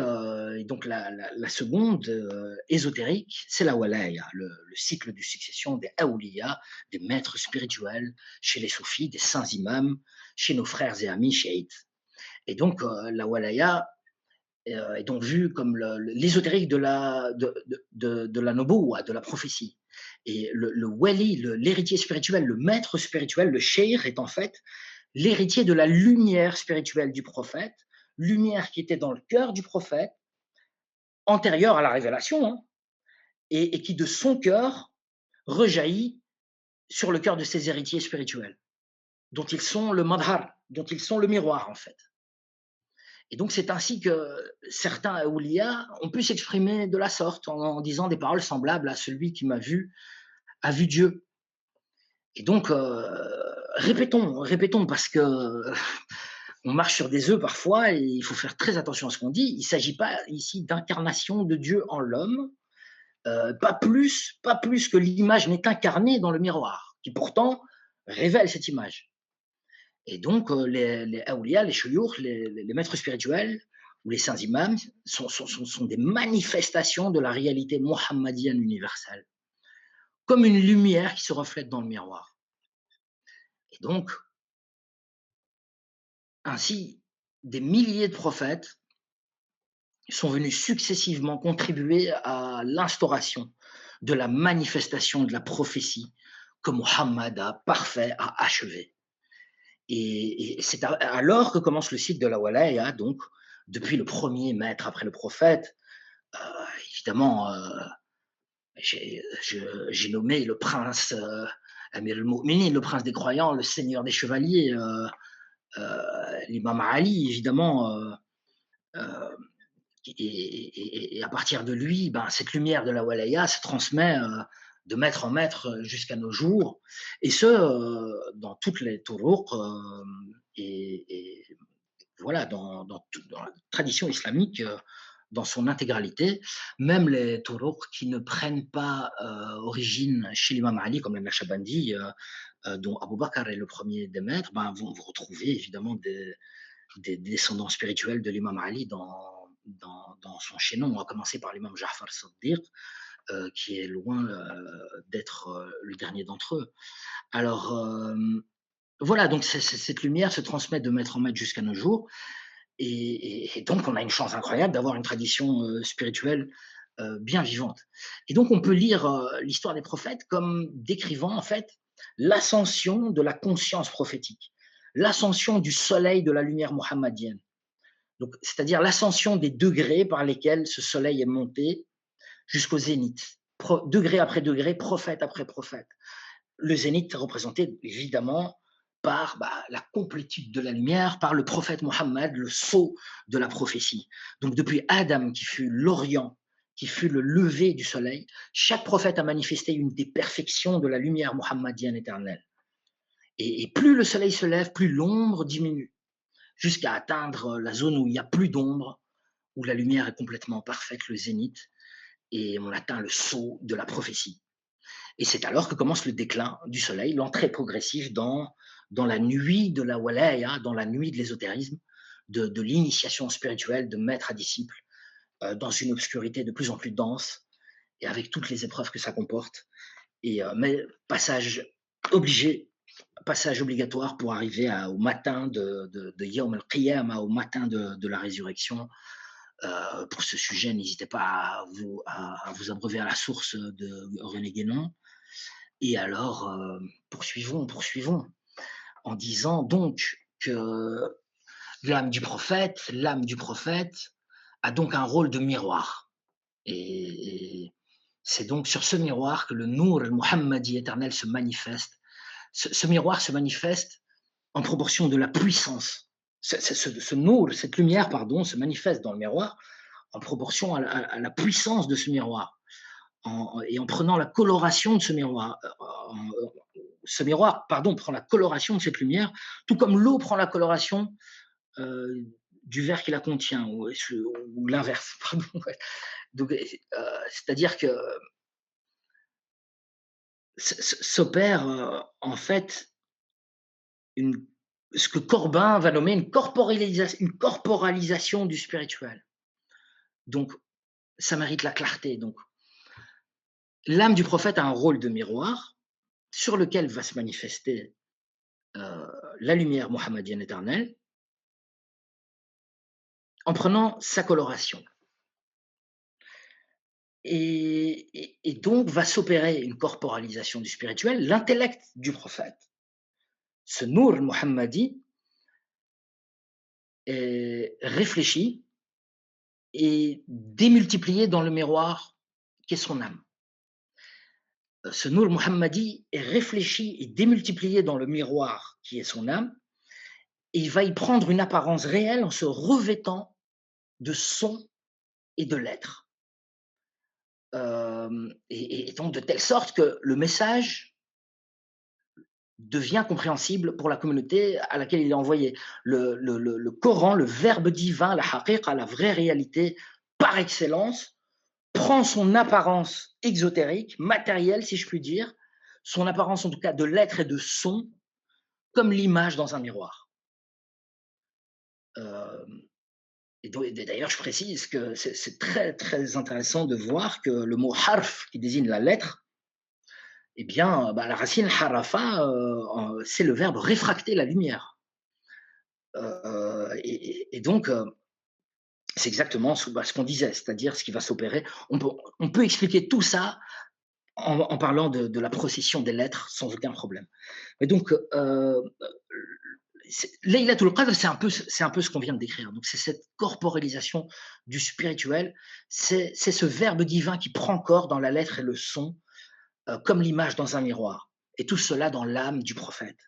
donc la seconde, ésotérique, c'est la walaya, le cycle de succession des awliya, des maîtres spirituels, chez les soufis, des saints imams, chez nos frères et amis chiites. Et donc la walaya est donc vue comme l'ésotérique de la nubuwa, de la prophétie. Et le wali, l'héritier spirituel, le maître spirituel, le cheikh est en fait l'héritier de la lumière spirituelle du prophète, lumière qui était dans le cœur du prophète, antérieure à la révélation, hein, et qui de son cœur rejaillit sur le cœur de ses héritiers spirituels, dont ils sont le madhar, dont ils sont le miroir en fait. Et donc c'est ainsi que certains awliya ont pu s'exprimer de la sorte, en disant des paroles semblables à celui qui m'a vu a vu Dieu. Et donc répétons, parce que on marche sur des œufs parfois et il faut faire très attention à ce qu'on dit. Il ne s'agit pas ici d'incarnation de Dieu en l'homme, pas plus que l'image n'est incarnée dans le miroir, qui pourtant révèle cette image. Et donc les awliya, les shuyukh, les maîtres spirituels ou les saints imams sont des manifestations de la réalité mohammadienne universelle, comme une lumière qui se reflète dans le miroir. Et donc, ainsi, des milliers de prophètes sont venus successivement contribuer à l'instauration de la manifestation de la prophétie que Mohammed a parfait, a achevé. Et c'est alors que commence le cycle de la walaya, donc depuis le premier maître après le prophète. Évidemment, j'ai nommé le prince Amir al-Mu'minin, le prince des croyants, le seigneur des chevaliers, l'imam Ali, évidemment. Et à partir de lui, ben, cette lumière de la walaya se transmet de maître en maître jusqu'à nos jours, et ce, dans toutes les turuq, et voilà, dans la tradition islamique, dans son intégralité, même les turuq qui ne prennent pas origine chez l'imam Ali, comme la Naqshbandi, dont Abu Bakr est le premier des maîtres, ben, vont retrouver évidemment des descendants spirituels de l'imam Ali dans son chaînon, à commencer par l'imam Ja'far Saddiq, qui est loin d'être le dernier d'entre eux. Alors voilà, donc cette lumière se transmet de maître en maître jusqu'à nos jours, et donc on a une chance incroyable d'avoir une tradition spirituelle bien vivante. Et donc on peut lire l'histoire des prophètes comme décrivant en fait l'ascension de la conscience prophétique, l'ascension du soleil de la lumière mohammadienne. Donc, c'est-à-dire l'ascension des degrés par lesquels ce soleil est monté jusqu'au zénith, degré après degré, prophète après prophète. Le zénith est représenté évidemment par la complétude de la lumière, par le prophète Mohammed, le sceau de la prophétie. Donc depuis Adam, qui fut l'Orient, qui fut le lever du soleil, chaque prophète a manifesté une des perfections de la lumière mohammadienne éternelle. Et plus le soleil se lève, plus l'ombre diminue, jusqu'à atteindre la zone où il n'y a plus d'ombre, où la lumière est complètement parfaite, le zénith, et on atteint le sceau de la prophétie. Et c'est alors que commence le déclin du soleil, l'entrée progressive dans la nuit de la walaya, dans la nuit de l'ésotérisme, de l'initiation spirituelle de maître à disciple, dans une obscurité de plus en plus dense, et avec toutes les épreuves que ça comporte. Mais passage obligé, passage obligatoire pour arriver au matin de Yawm al-Qiyamah, au matin de la résurrection. Pour ce sujet, n'hésitez pas à vous abreuver à la source de René Guénon. Et alors, poursuivons, en disant donc que l'âme du prophète a donc un rôle de miroir. Et c'est donc sur ce miroir que le Nour al-Muhammadi éternel se manifeste. Ce miroir se manifeste en proportion de la puissance. Ce Nour, cette lumière, pardon, se manifeste dans le miroir en proportion à la puissance de ce miroir. Et en prenant la coloration de ce miroir, prend la coloration de cette lumière, tout comme l'eau prend la coloration du verre qui la contient, ou l'inverse. Donc, c'est-à-dire que s'opère en fait une ce que Corbin va nommer une corporalisation du spirituel. Donc ça mérite la clarté. Donc l'âme du prophète a un rôle de miroir sur lequel va se manifester la lumière mohammedienne éternelle en prenant sa coloration. Et donc va s'opérer une corporalisation du spirituel. L'intellect du prophète, ce Nour Mohammadi, est réfléchi et démultiplié dans le miroir qu'est son âme. Ce Nour Mohammadi est réfléchi et démultiplié dans le miroir qui est son âme, et il va y prendre une apparence réelle en se revêtant de son et de l'être. Et donc de telle sorte que le message devient compréhensible pour la communauté à laquelle il est envoyé. Le Coran, le verbe divin, la haqiqa, la vraie réalité par excellence, prend son apparence exotérique, matérielle si je puis dire, son apparence en tout cas de l'être et de son, comme l'image dans un miroir. Et d'ailleurs, je précise que c'est très très intéressant de voir que le mot harf, qui désigne la lettre, eh bien, la racine harafa, c'est le verbe réfracter la lumière. Et donc, c'est exactement ce qu'on disait, c'est-à-dire ce qui va s'opérer. On peut expliquer tout ça en parlant de la procession des lettres sans aucun problème. Et donc, Laylatul Qadr, c'est un peu ce qu'on vient de décrire. Donc, c'est cette corporalisation du spirituel, c'est ce verbe divin qui prend corps dans la lettre et le son, comme l'image dans un miroir. Et tout cela dans l'âme du prophète.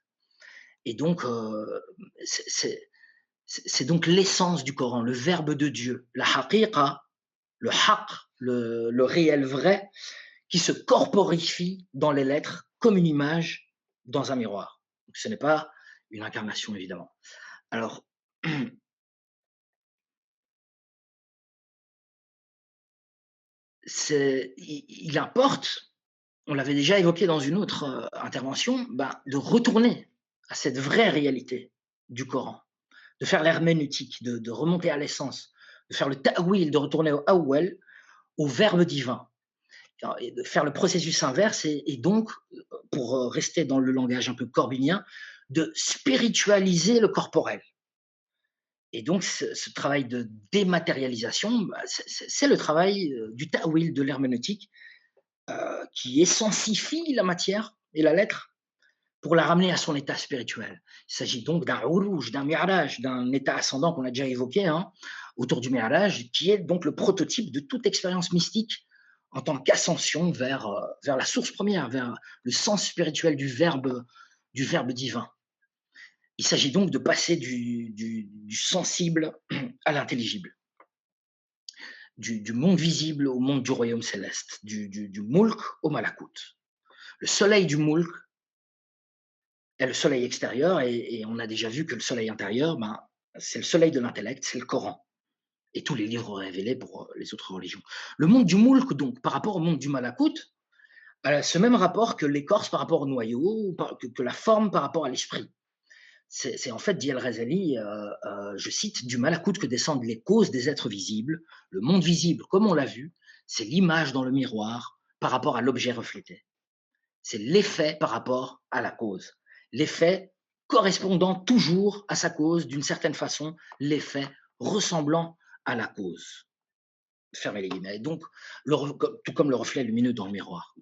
Et donc, c'est donc l'essence du Coran, le verbe de Dieu, la haqiqa, le haq, le réel vrai, qui se corporifie dans les lettres comme une image dans un miroir. Donc, ce n'est pas une incarnation, évidemment. Alors, il importe, on l'avait déjà évoqué dans une autre intervention, de retourner à cette vraie réalité du Coran, de faire l'herméneutique, de remonter à l'essence, de faire le ta'wil, de retourner au awwal, au verbe divin, et de faire le processus inverse, et donc, pour rester dans le langage un peu corbinien, de spiritualiser le corporel. Et donc, ce travail de dématérialisation, c'est le travail du ta'wil, de l'herméneutique, qui essensifie la matière et la lettre pour la ramener à son état spirituel. Il s'agit donc d'un uruj, d'un mi'raj, d'un état ascendant qu'on a déjà évoqué autour du mi'raj, qui est donc le prototype de toute expérience mystique en tant qu'ascension vers la source première, vers le sens spirituel du verbe divin. Il s'agit donc de passer du sensible à l'intelligible, du monde visible au monde du royaume céleste, du mulk au malakut. Le soleil du mulk est le soleil extérieur, et on a déjà vu que le soleil intérieur, c'est le soleil de l'intellect, c'est le Coran et tous les livres révélés pour les autres religions. Le monde du mulk, donc, par rapport au monde du malakut, a ce même rapport que l'écorce par rapport au noyau, que la forme par rapport à l'esprit. C'est en fait, dit Al-Ghazali, je cite, du malakut que descendent les causes des êtres visibles. Le monde visible, comme on l'a vu, c'est l'image dans le miroir par rapport à l'objet reflété. C'est l'effet par rapport à la cause. L'effet correspondant toujours à sa cause d'une certaine façon, l'effet ressemblant à la cause. Fermez les guillemets. Donc, tout comme le reflet lumineux dans le miroir.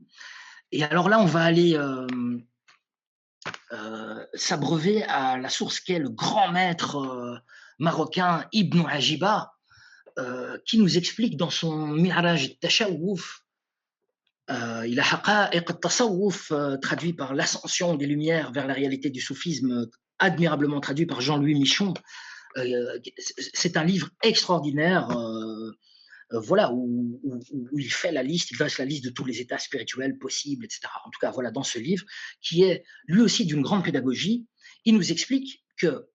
Et alors là, on va aller s'abreuver à la source qu'est le grand maître marocain Ibn Ajiba, qui nous explique dans son Mi'raj Tashawwuf, il a Haqa'iq al-Tasawwuf, traduit par l'ascension des lumières vers la réalité du soufisme, admirablement traduit par Jean-Louis Michon. C'est un livre extraordinaire, voilà, où il fait la liste, il dresse la liste de tous les états spirituels possibles, etc. En tout cas, voilà, dans ce livre, qui est lui aussi d'une grande pédagogie, il nous explique que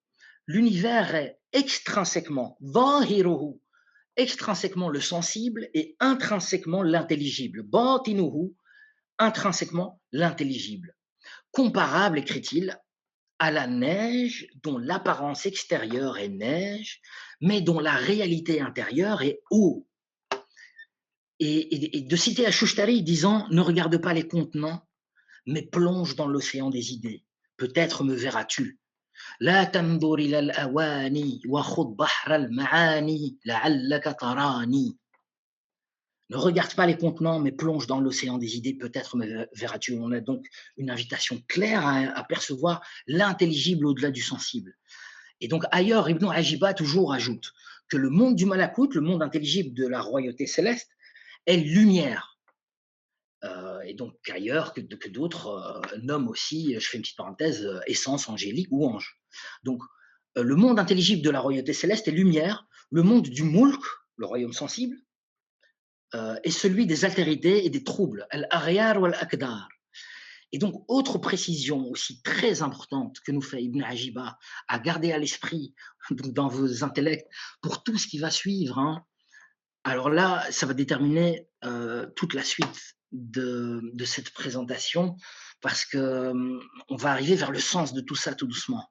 l'univers est extrinsèquement, zahiruhu, extrinsèquement le sensible et intrinsèquement l'intelligible. Batinuhu, intrinsèquement l'intelligible. Comparable, écrit-il, à la neige dont l'apparence extérieure est neige, mais dont la réalité intérieure est eau. Et de citer Ashushtari disant: ne regarde pas les contenants, mais plonge dans l'océan des idées. Peut-être me verras-tu. لا تنظر إلى الأواني وخض بحر المعاني لعلك تراني. Ne regarde pas les contenants, mais plonge dans l'océan des idées, peut-être me verras-tu. On a donc une invitation claire à percevoir l'intelligible au-delà du sensible. Et donc ailleurs, Ibn Ajiba toujours ajoute que le monde du Malakout, le monde intelligible de la royauté céleste, est lumière. Et donc ailleurs que d'autres nomment aussi, je fais une petite parenthèse, essence angélique ou ange. Donc le monde intelligible de la royauté céleste est lumière, le monde du Moulk, le royaume sensible, est celui des altérités et des troubles, al-aghyar ou al-akdar. Et donc, autre précision aussi très importante que nous fait Ibn Ajiba à garder à l'esprit dans vos intellects pour tout ce qui va suivre, hein. Alors là, ça va déterminer toute la suite de cette présentation parce que on va arriver vers le sens de tout ça tout doucement.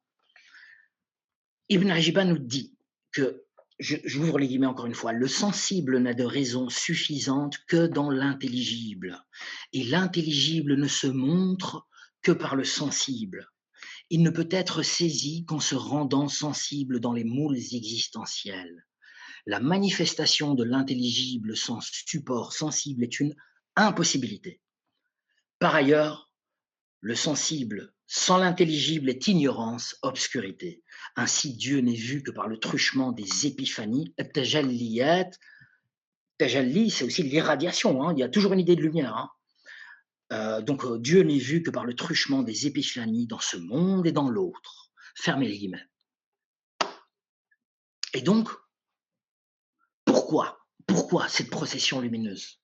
Ibn Ajiba nous dit que, j'ouvre les guillemets encore une fois, le sensible n'a de raison suffisante que dans l'intelligible, et l'intelligible ne se montre que par le sensible. Il ne peut être saisi qu'en se rendant sensible dans les moules existentiels. La manifestation de l'intelligible sans support sensible est une impossibilité. Par ailleurs, le sensible sans l'intelligible est ignorance, obscurité. Ainsi, Dieu n'est vu que par le truchement des épiphanies. Tajalliyat, tajalli, c'est aussi l'irradiation, hein. Il y a toujours une idée de lumière, hein. Donc, Dieu n'est vu que par le truchement des épiphanies dans ce monde et dans l'autre. Fermez les guillemets. Et donc, pourquoi cette procession lumineuse?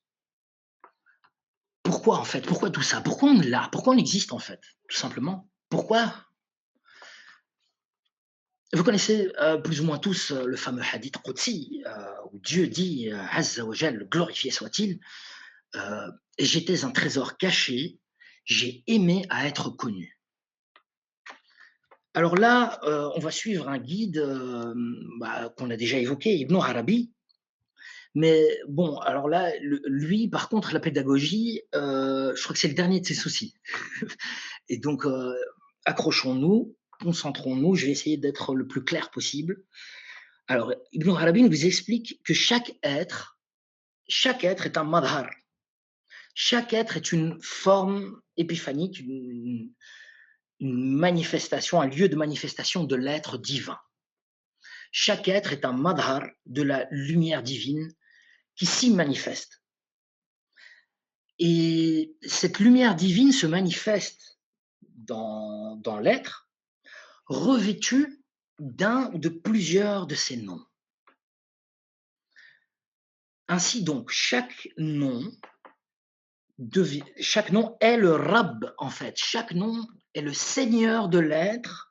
Pourquoi en fait? Pourquoi tout ça? Pourquoi on est là? Pourquoi on existe en fait? Tout simplement. Pourquoi? Vous connaissez plus ou moins tous le fameux hadith Qudsi, où Dieu dit, Azza wa Jal, glorifié soit-il, et j'étais un trésor caché, j'ai aimé à être connu. Alors là, on va suivre un guide qu'on a déjà évoqué, Ibn Arabi. Mais bon, alors là, lui, par contre, la pédagogie, je crois que c'est le dernier de ses soucis. Et donc, accrochons-nous, concentrons-nous, je vais essayer d'être le plus clair possible. Alors, Ibn Arabi nous explique que chaque être est un madhar. Chaque être est une forme épiphanique, une manifestation, un lieu de manifestation de l'être divin. Chaque être est un madhar de la lumière divine qui s'y manifeste. Et cette lumière divine se manifeste dans l'être, revêtu d'un ou de plusieurs de ses noms. Ainsi donc, chaque nom est le Rabb, en fait. Chaque nom est le Seigneur de l'être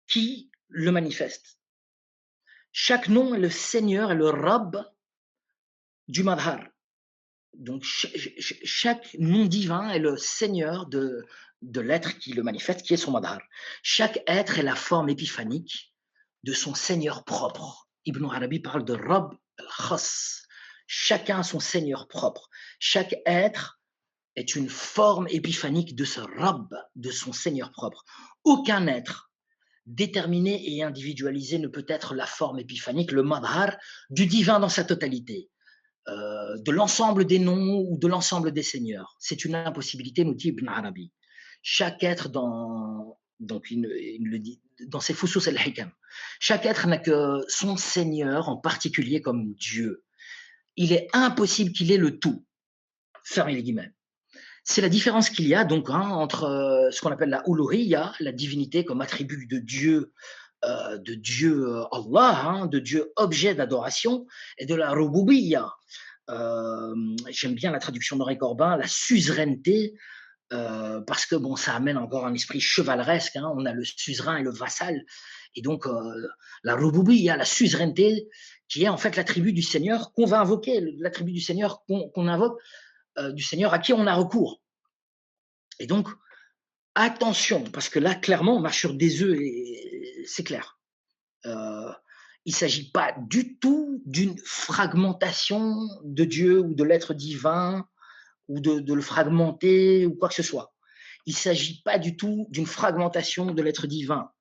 qui le manifeste. Chaque nom est le Seigneur et le Rabb du Madhar. Donc, chaque nom divin est le Seigneur de l'être qui le manifeste, qui est son Madhar. Chaque être est la forme épiphanique de son Seigneur propre. Ibn Arabi parle de Rabb al-Khas. Chacun a son Seigneur propre. Chaque être est une forme épiphanique de ce Rabb, de son Seigneur propre. Aucun être déterminé et individualisé ne peut être la forme épiphanique, le Madhar, du divin dans sa totalité. De l'ensemble des noms ou de l'ensemble des seigneurs. C'est une impossibilité, nous dit Ibn Arabi. Chaque être donc il le dit dans ses Fusus al-Hikam, chaque être n'a que son seigneur en particulier comme Dieu. Il est impossible qu'il ait le tout. Fermez les guillemets. C'est la différence qu'il y a donc entre ce qu'on appelle la uluhiyya, la divinité comme attribut de Dieu Allah, de Dieu objet d'adoration, et de la rububiyya. J'aime bien la traduction d'Henri Corbin, la suzeraineté, parce que bon, ça amène encore un esprit chevaleresque. On a le suzerain et le vassal, et donc la rububiyya, la suzeraineté, qui est en fait l'attribut du Seigneur qu'on va invoquer, l'attribut du Seigneur qu'on invoque, du Seigneur à qui on a recours. Et donc, attention, parce que là, clairement, on marche sur des œufs et c'est clair. Heu, il ne s'agit pas du tout d'une fragmentation de Dieu ou de l'être divin ou de le fragmenter ou quoi que ce soit. Il ne s'agit pas du tout d'une fragmentation de l'être divin,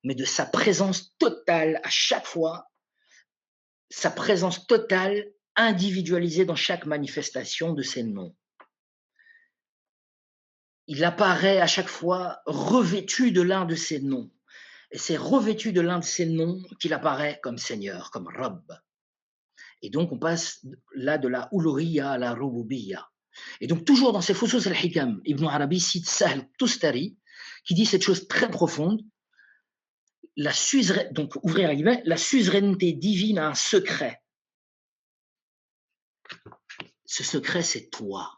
mais de sa présence totale à chaque fois, sa présence totale individualisée dans chaque manifestation de ses noms. Il apparaît à chaque fois revêtu de l'un de ses noms. Et c'est revêtu de l'un de ses noms qu'il apparaît comme Seigneur, comme Rabb. Et donc on passe là de la Uluhiyya à la Rububiyya. Et donc toujours dans ces Fusus al-Hikam, Ibn Arabi cite Sahl Tustari, qui dit cette chose très profonde, donc ouvrez la guillemets, la suzeraineté divine a un secret. Ce secret, c'est toi.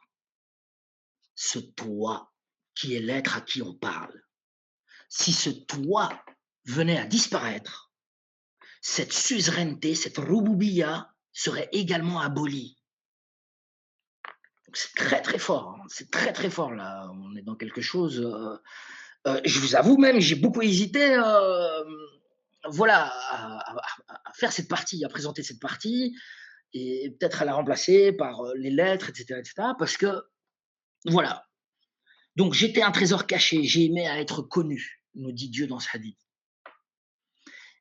Ce toi qui est l'être à qui on parle. Si ce toi venait à disparaître, cette suzeraineté, cette Rububiyya serait également abolie. Donc c'est très très fort, hein. C'est très très fort là. On est dans quelque chose. Je vous avoue même, j'ai beaucoup hésité, voilà, à faire cette partie, à présenter cette partie, et peut-être à la remplacer par les lettres, etc., parce que voilà. Donc j'étais un trésor caché, j'ai aimé à être connu, nous dit Dieu dans ce hadith.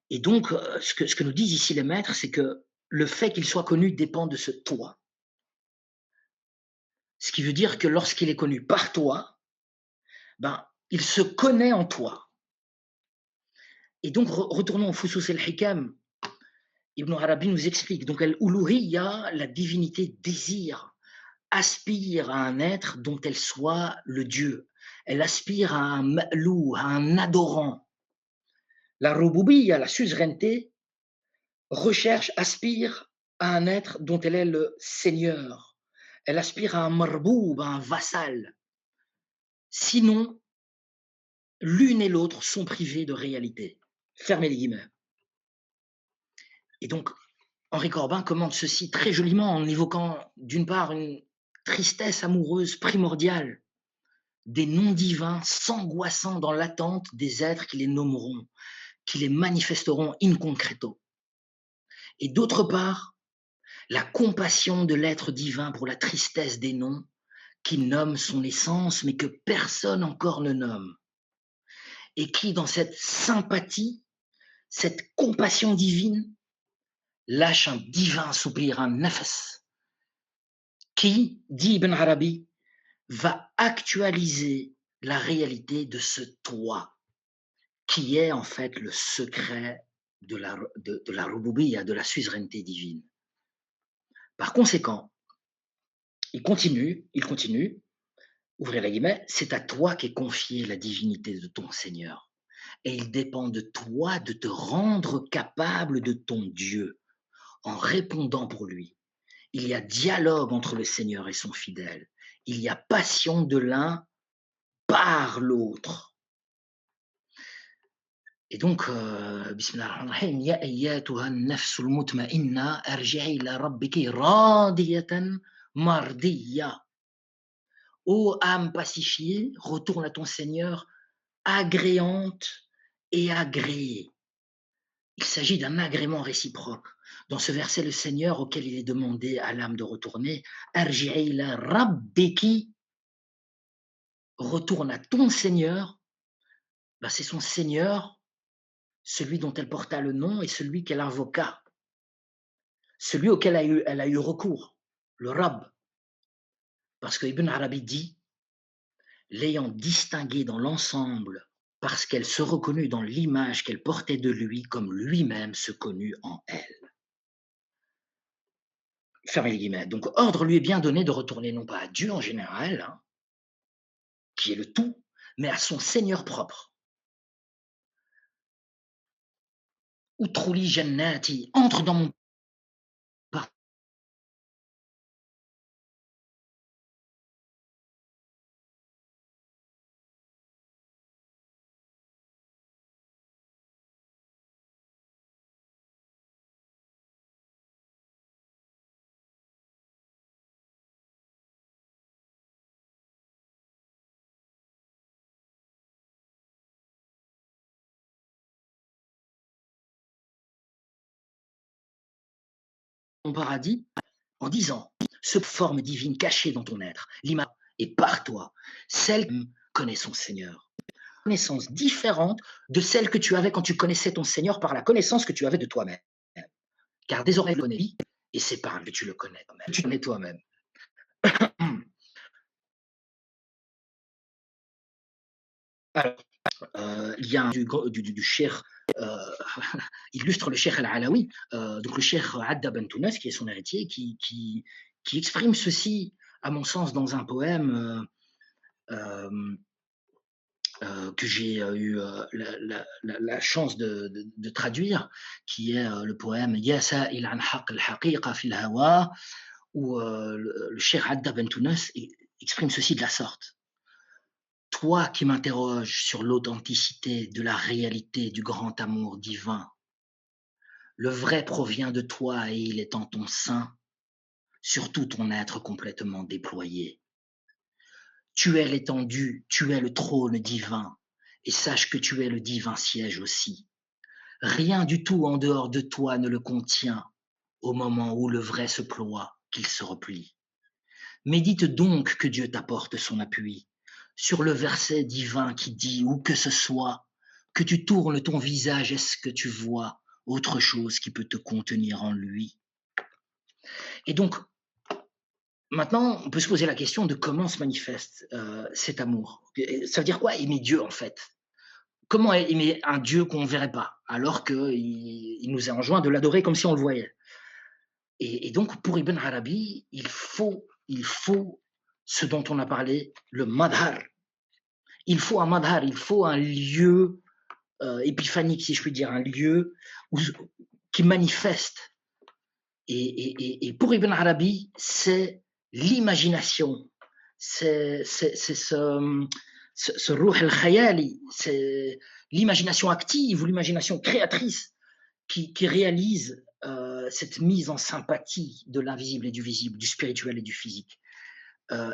Et donc, ce que nous disent ici les maîtres, c'est que le fait qu'il soit connu dépend de ce toi. Ce qui veut dire que lorsqu'il est connu par toi, ben, il se connaît en toi. Et donc, retournons au Fusus el-Hikam. Ibn Arabi nous explique. Donc, al-Uluhiyya, la divinité désire, aspire à un être dont elle soit le Dieu. Elle aspire à un ma'lou, à un adorant. La Rububiyya, la suzeraineté, recherche, aspire à un être dont elle est le Seigneur. Elle aspire à un marboub, à un vassal. Sinon, l'une et l'autre sont privées de réalité. Fermez les guillemets. Et donc, Henri Corbin commente ceci très joliment en évoquant d'une part une tristesse amoureuse primordiale, des noms divins s'angoissant dans l'attente des êtres qui les nommeront, qui les manifesteront in concreto. Et d'autre part, la compassion de l'être divin pour la tristesse des noms qui nomment son essence mais que personne encore ne nomme. Et qui, dans cette sympathie, cette compassion divine, lâche un divin soupir, un nafas, qui, dit Ibn Arabi, va actualiser la réalité de ce toi, qui est en fait le secret de la rububiyya, de la suzeraineté divine. Par conséquent, il continue, ouvrez la guillemets, c'est à toi qu'est confiée la divinité de ton Seigneur. Et il dépend de toi de te rendre capable de ton Dieu en répondant pour lui. Il y a dialogue entre le Seigneur et son fidèle. Il y a passion de l'un par l'autre. Et donc, bismillah ar-Rahman ar-Rahim, Ya ayyatuha an-nafsul mutma'inna arji'i ila rabbiki radiyatan mardiyya. Ô âme pacifiée, retourne à ton Seigneur, agréante et agréée. Il s'agit d'un agrément réciproque. Dans ce verset, le Seigneur auquel il est demandé à l'âme de retourner, arji'i ila rabbiki, retourne à ton Seigneur, ben c'est son Seigneur, celui dont elle porta le nom et celui qu'elle invoqua, celui auquel elle a eu recours, le Rabb. Parce que Ibn Arabi dit, l'ayant distingué dans l'ensemble, parce qu'elle se reconnut dans l'image qu'elle portait de lui, comme lui-même se connut en elle. Fermez les guillemets. Donc, ordre lui est bien donné de retourner non pas à Dieu en général, hein, qui est le tout, mais à son Seigneur propre. Outrouli jannati, entre dans mon paradis en disant ce forme divine cachée dans ton être, l'image est par toi, celle qui connaît son Seigneur. Connaissance différente de celle que tu avais quand tu connaissais ton Seigneur par la connaissance que tu avais de toi-même. Car désormais, tu le connais et c'est par lui que tu le connais toi-même. Tu connais toi-même. Alors, il y a du cheikh, illustre le cheikh al-Alawi, donc le cheikh Adda Ben Tounes, qui est son héritier, qui exprime ceci, à mon sens, dans un poème que j'ai eu la chance de traduire, qui est le poème Ya Sa'il an haqq al-haqiqa fil hawa, où le cheikh Adda Ben Tounes exprime ceci de la sorte. Toi qui m'interroges sur l'authenticité de la réalité du grand amour divin, le vrai provient de toi et il est en ton sein, sur tout ton être complètement déployé. Tu es l'étendue, tu es le trône divin, et sache que tu es le divin siège aussi. Rien du tout en dehors de toi ne le contient au moment où le vrai se ploie, qu'il se replie. Médite donc que Dieu t'apporte son appui sur le verset divin qui dit, où que ce soit, que tu tournes ton visage, est-ce que tu vois autre chose qui peut te contenir en lui? Et donc, maintenant, on peut se poser la question de comment se manifeste cet amour. Ça veut dire quoi aimer Dieu en fait? Comment aimer un Dieu qu'on ne verrait pas, alors qu'il nous est enjoint de l'adorer comme si on le voyait? Et donc, pour Ibn Arabi, il faut ce dont on a parlé, le madhar. Il faut un madhar, il faut un lieu épiphanique, si je puis dire, un lieu qui manifeste. Et pour Ibn Arabi, c'est l'imagination, c'est ce ruh al-khayali, c'est l'imagination active ou l'imagination créatrice qui réalise cette mise en sympathie de l'invisible et du visible, du spirituel et du physique.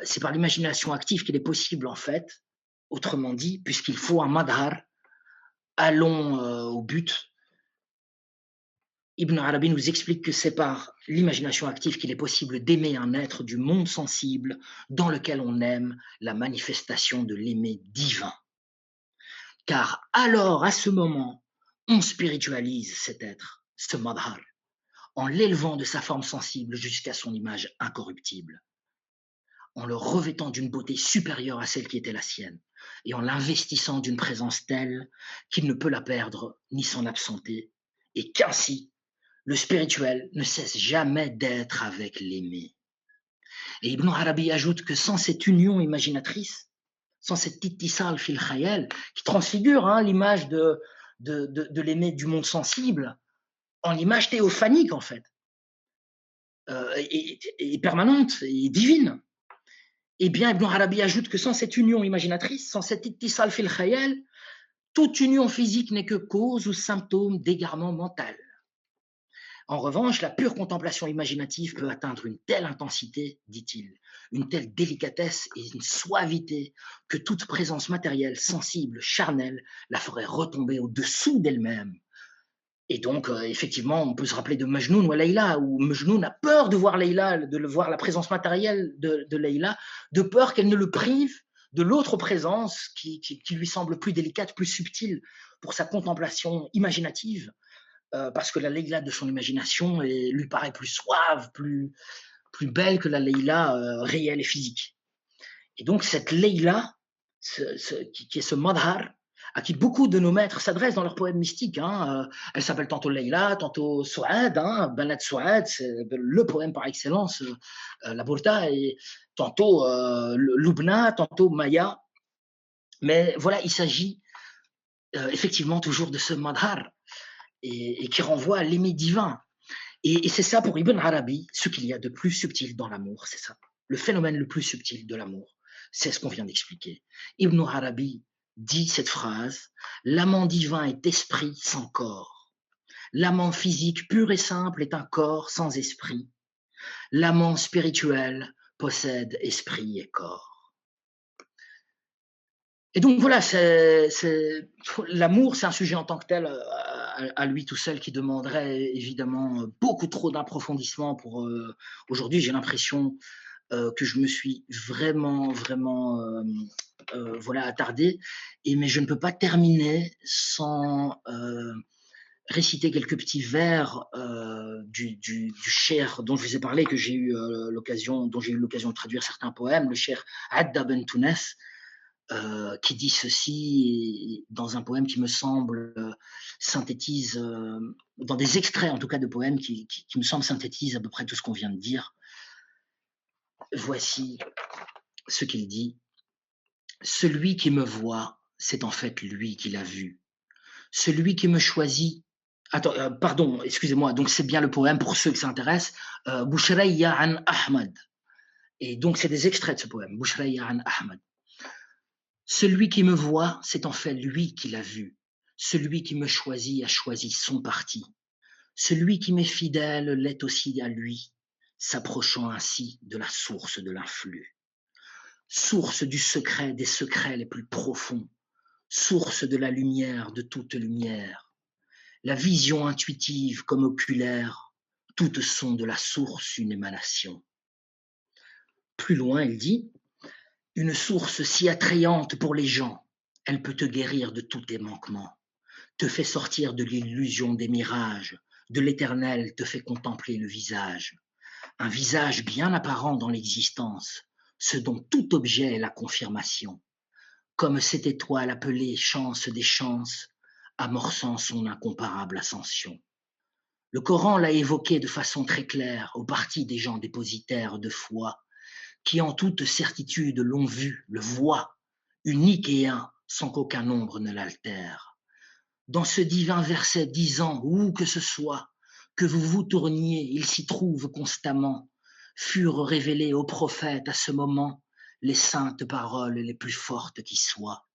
C'est par l'imagination active qu'il est possible, en fait, autrement dit, puisqu'il faut un madhar, allons au but. Ibn Arabi nous explique que c'est par l'imagination active qu'il est possible d'aimer un être du monde sensible dans lequel on aime la manifestation de l'aimer divin. Car alors, à ce moment, on spiritualise cet être, ce madhar, en l'élevant de sa forme sensible jusqu'à son image incorruptible, en le revêtant d'une beauté supérieure à celle qui était la sienne, et en l'investissant d'une présence telle qu'il ne peut la perdre ni s'en absenter, et qu'ainsi, le spirituel ne cesse jamais d'être avec l'aimé. Et Ibn Arabi ajoute que sans cette union imaginatrice, sans cette ittisal fil khayal, qui transfigure l'image de l'aimé du monde sensible en image théophanique en fait, et permanente et divine, eh bien Ibn Arabi ajoute que sans cette union imaginatrice, sans cette ittisal fil khayal, toute union physique n'est que cause ou symptôme d'égarement mental. En revanche, la pure contemplation imaginative peut atteindre une telle intensité, dit-il, une telle délicatesse et une suavité que toute présence matérielle, sensible, charnelle, la ferait retomber au-dessous d'elle-même. Et donc, effectivement, on peut se rappeler de Majnoun ou Leïla, où Majnoun a peur de voir Leïla, de voir la présence matérielle de Leïla, de peur qu'elle ne le prive de l'autre présence qui lui semble plus délicate, plus subtile pour sa contemplation imaginative. Parce que la Leïla de son imagination lui paraît plus suave, plus belle que la Leïla réelle et physique. Et donc cette Leïla, qui est ce madhar, à qui beaucoup de nos maîtres s'adressent dans leurs poèmes mystiques, elle s'appelle tantôt Leïla, tantôt Souad, Banat Souad, c'est le poème par excellence, la Burda, et tantôt Lubna, tantôt Maya. Mais voilà, il s'agit effectivement toujours de ce madhar, et qui renvoie à l'aimer divin. Et c'est ça pour Ibn Arabi, ce qu'il y a de plus subtil dans l'amour, c'est ça. Le phénomène le plus subtil de l'amour, c'est ce qu'on vient d'expliquer. Ibn Arabi dit cette phrase, l'amant divin est esprit sans corps. L'amant physique pur et simple est un corps sans esprit. L'amant spirituel possède esprit et corps. Et donc voilà, l'amour, c'est un sujet en tant que tel à lui tout seul qui demanderait évidemment beaucoup trop d'approfondissement pour, aujourd'hui. J'ai l'impression que je me suis vraiment, vraiment, voilà, attardé. Mais je ne peux pas terminer sans réciter quelques petits vers du cheikh dont je vous ai parlé, que j'ai eu dont j'ai eu l'occasion de traduire certains poèmes, le cheikh Adda Ben Tounes, qui dit ceci dans un poème qui me semble synthétise, dans des extraits en tout cas de poèmes qui me semblent synthétisent à peu près tout ce qu'on vient de dire. Voici ce qu'il dit. Celui qui me voit, c'est en fait lui qui l'a vu. Celui qui me choisit. Attends, pardon, excusez-moi. Donc c'est bien le poème pour ceux qui s'intéressent. Bouchraya an Ahmad. Et donc c'est des extraits de ce poème. Bouchraya an Ahmad. Celui qui me voit, c'est en fait lui qui l'a vu. Celui qui me choisit a choisi son parti. Celui qui m'est fidèle l'est aussi à lui, s'approchant ainsi de la source de l'influx. Source du secret des secrets les plus profonds, source de la lumière de toute lumière. La vision intuitive comme oculaire, toutes sont de la source une émanation. Plus loin, il dit, une source si attrayante pour les gens, elle peut te guérir de tous tes manquements, te fait sortir de l'illusion des mirages, de l'éternel te fait contempler le visage. Un visage bien apparent dans l'existence, ce dont tout objet est la confirmation. Comme cette étoile appelée chance des chances, amorçant son incomparable ascension. Le Coran l'a évoqué de façon très claire au parti des gens dépositaires de foi, qui en toute certitude l'ont vu, le voient, unique et un, sans qu'aucun nombre ne l'altère. Dans ce divin verset disant, où que ce soit, que vous vous tourniez, il s'y trouve constamment, furent révélées aux prophètes à ce moment les saintes paroles les plus fortes qui soient.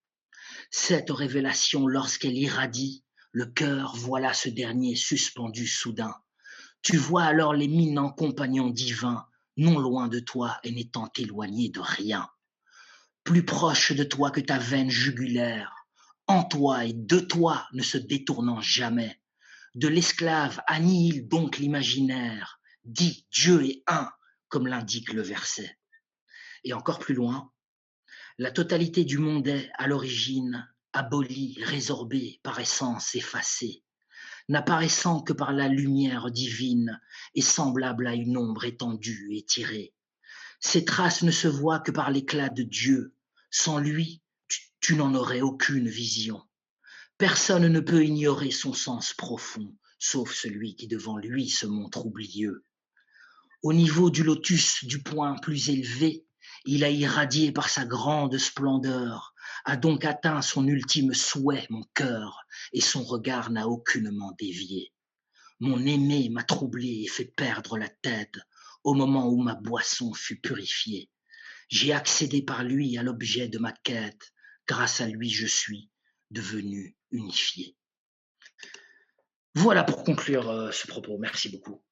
Cette révélation, lorsqu'elle irradie, le cœur, voilà ce dernier suspendu soudain. Tu vois alors l'éminent compagnon divin, non loin de toi et n'étant éloigné de rien. Plus proche de toi que ta veine jugulaire, en toi et de toi ne se détournant jamais. De l'esclave annihile donc l'imaginaire, dit Dieu est un, comme l'indique le verset. Et encore plus loin, la totalité du monde est, à l'origine, abolie, résorbée, par essence effacée, n'apparaissant que par la lumière divine et semblable à une ombre étendue et tirée. Ces traces ne se voient que par l'éclat de Dieu. Sans lui, tu n'en aurais aucune vision. Personne ne peut ignorer son sens profond, sauf celui qui devant lui se montre oublieux. Au niveau du lotus du point plus élevé, il a irradié par sa grande splendeur, a donc atteint son ultime souhait, mon cœur, et son regard n'a aucunement dévié. Mon aimé m'a troublé et fait perdre la tête au moment où ma boisson fut purifiée. J'ai accédé par lui à l'objet de ma quête. Grâce à lui, je suis devenu unifié. Voilà pour conclure ce propos. Merci beaucoup.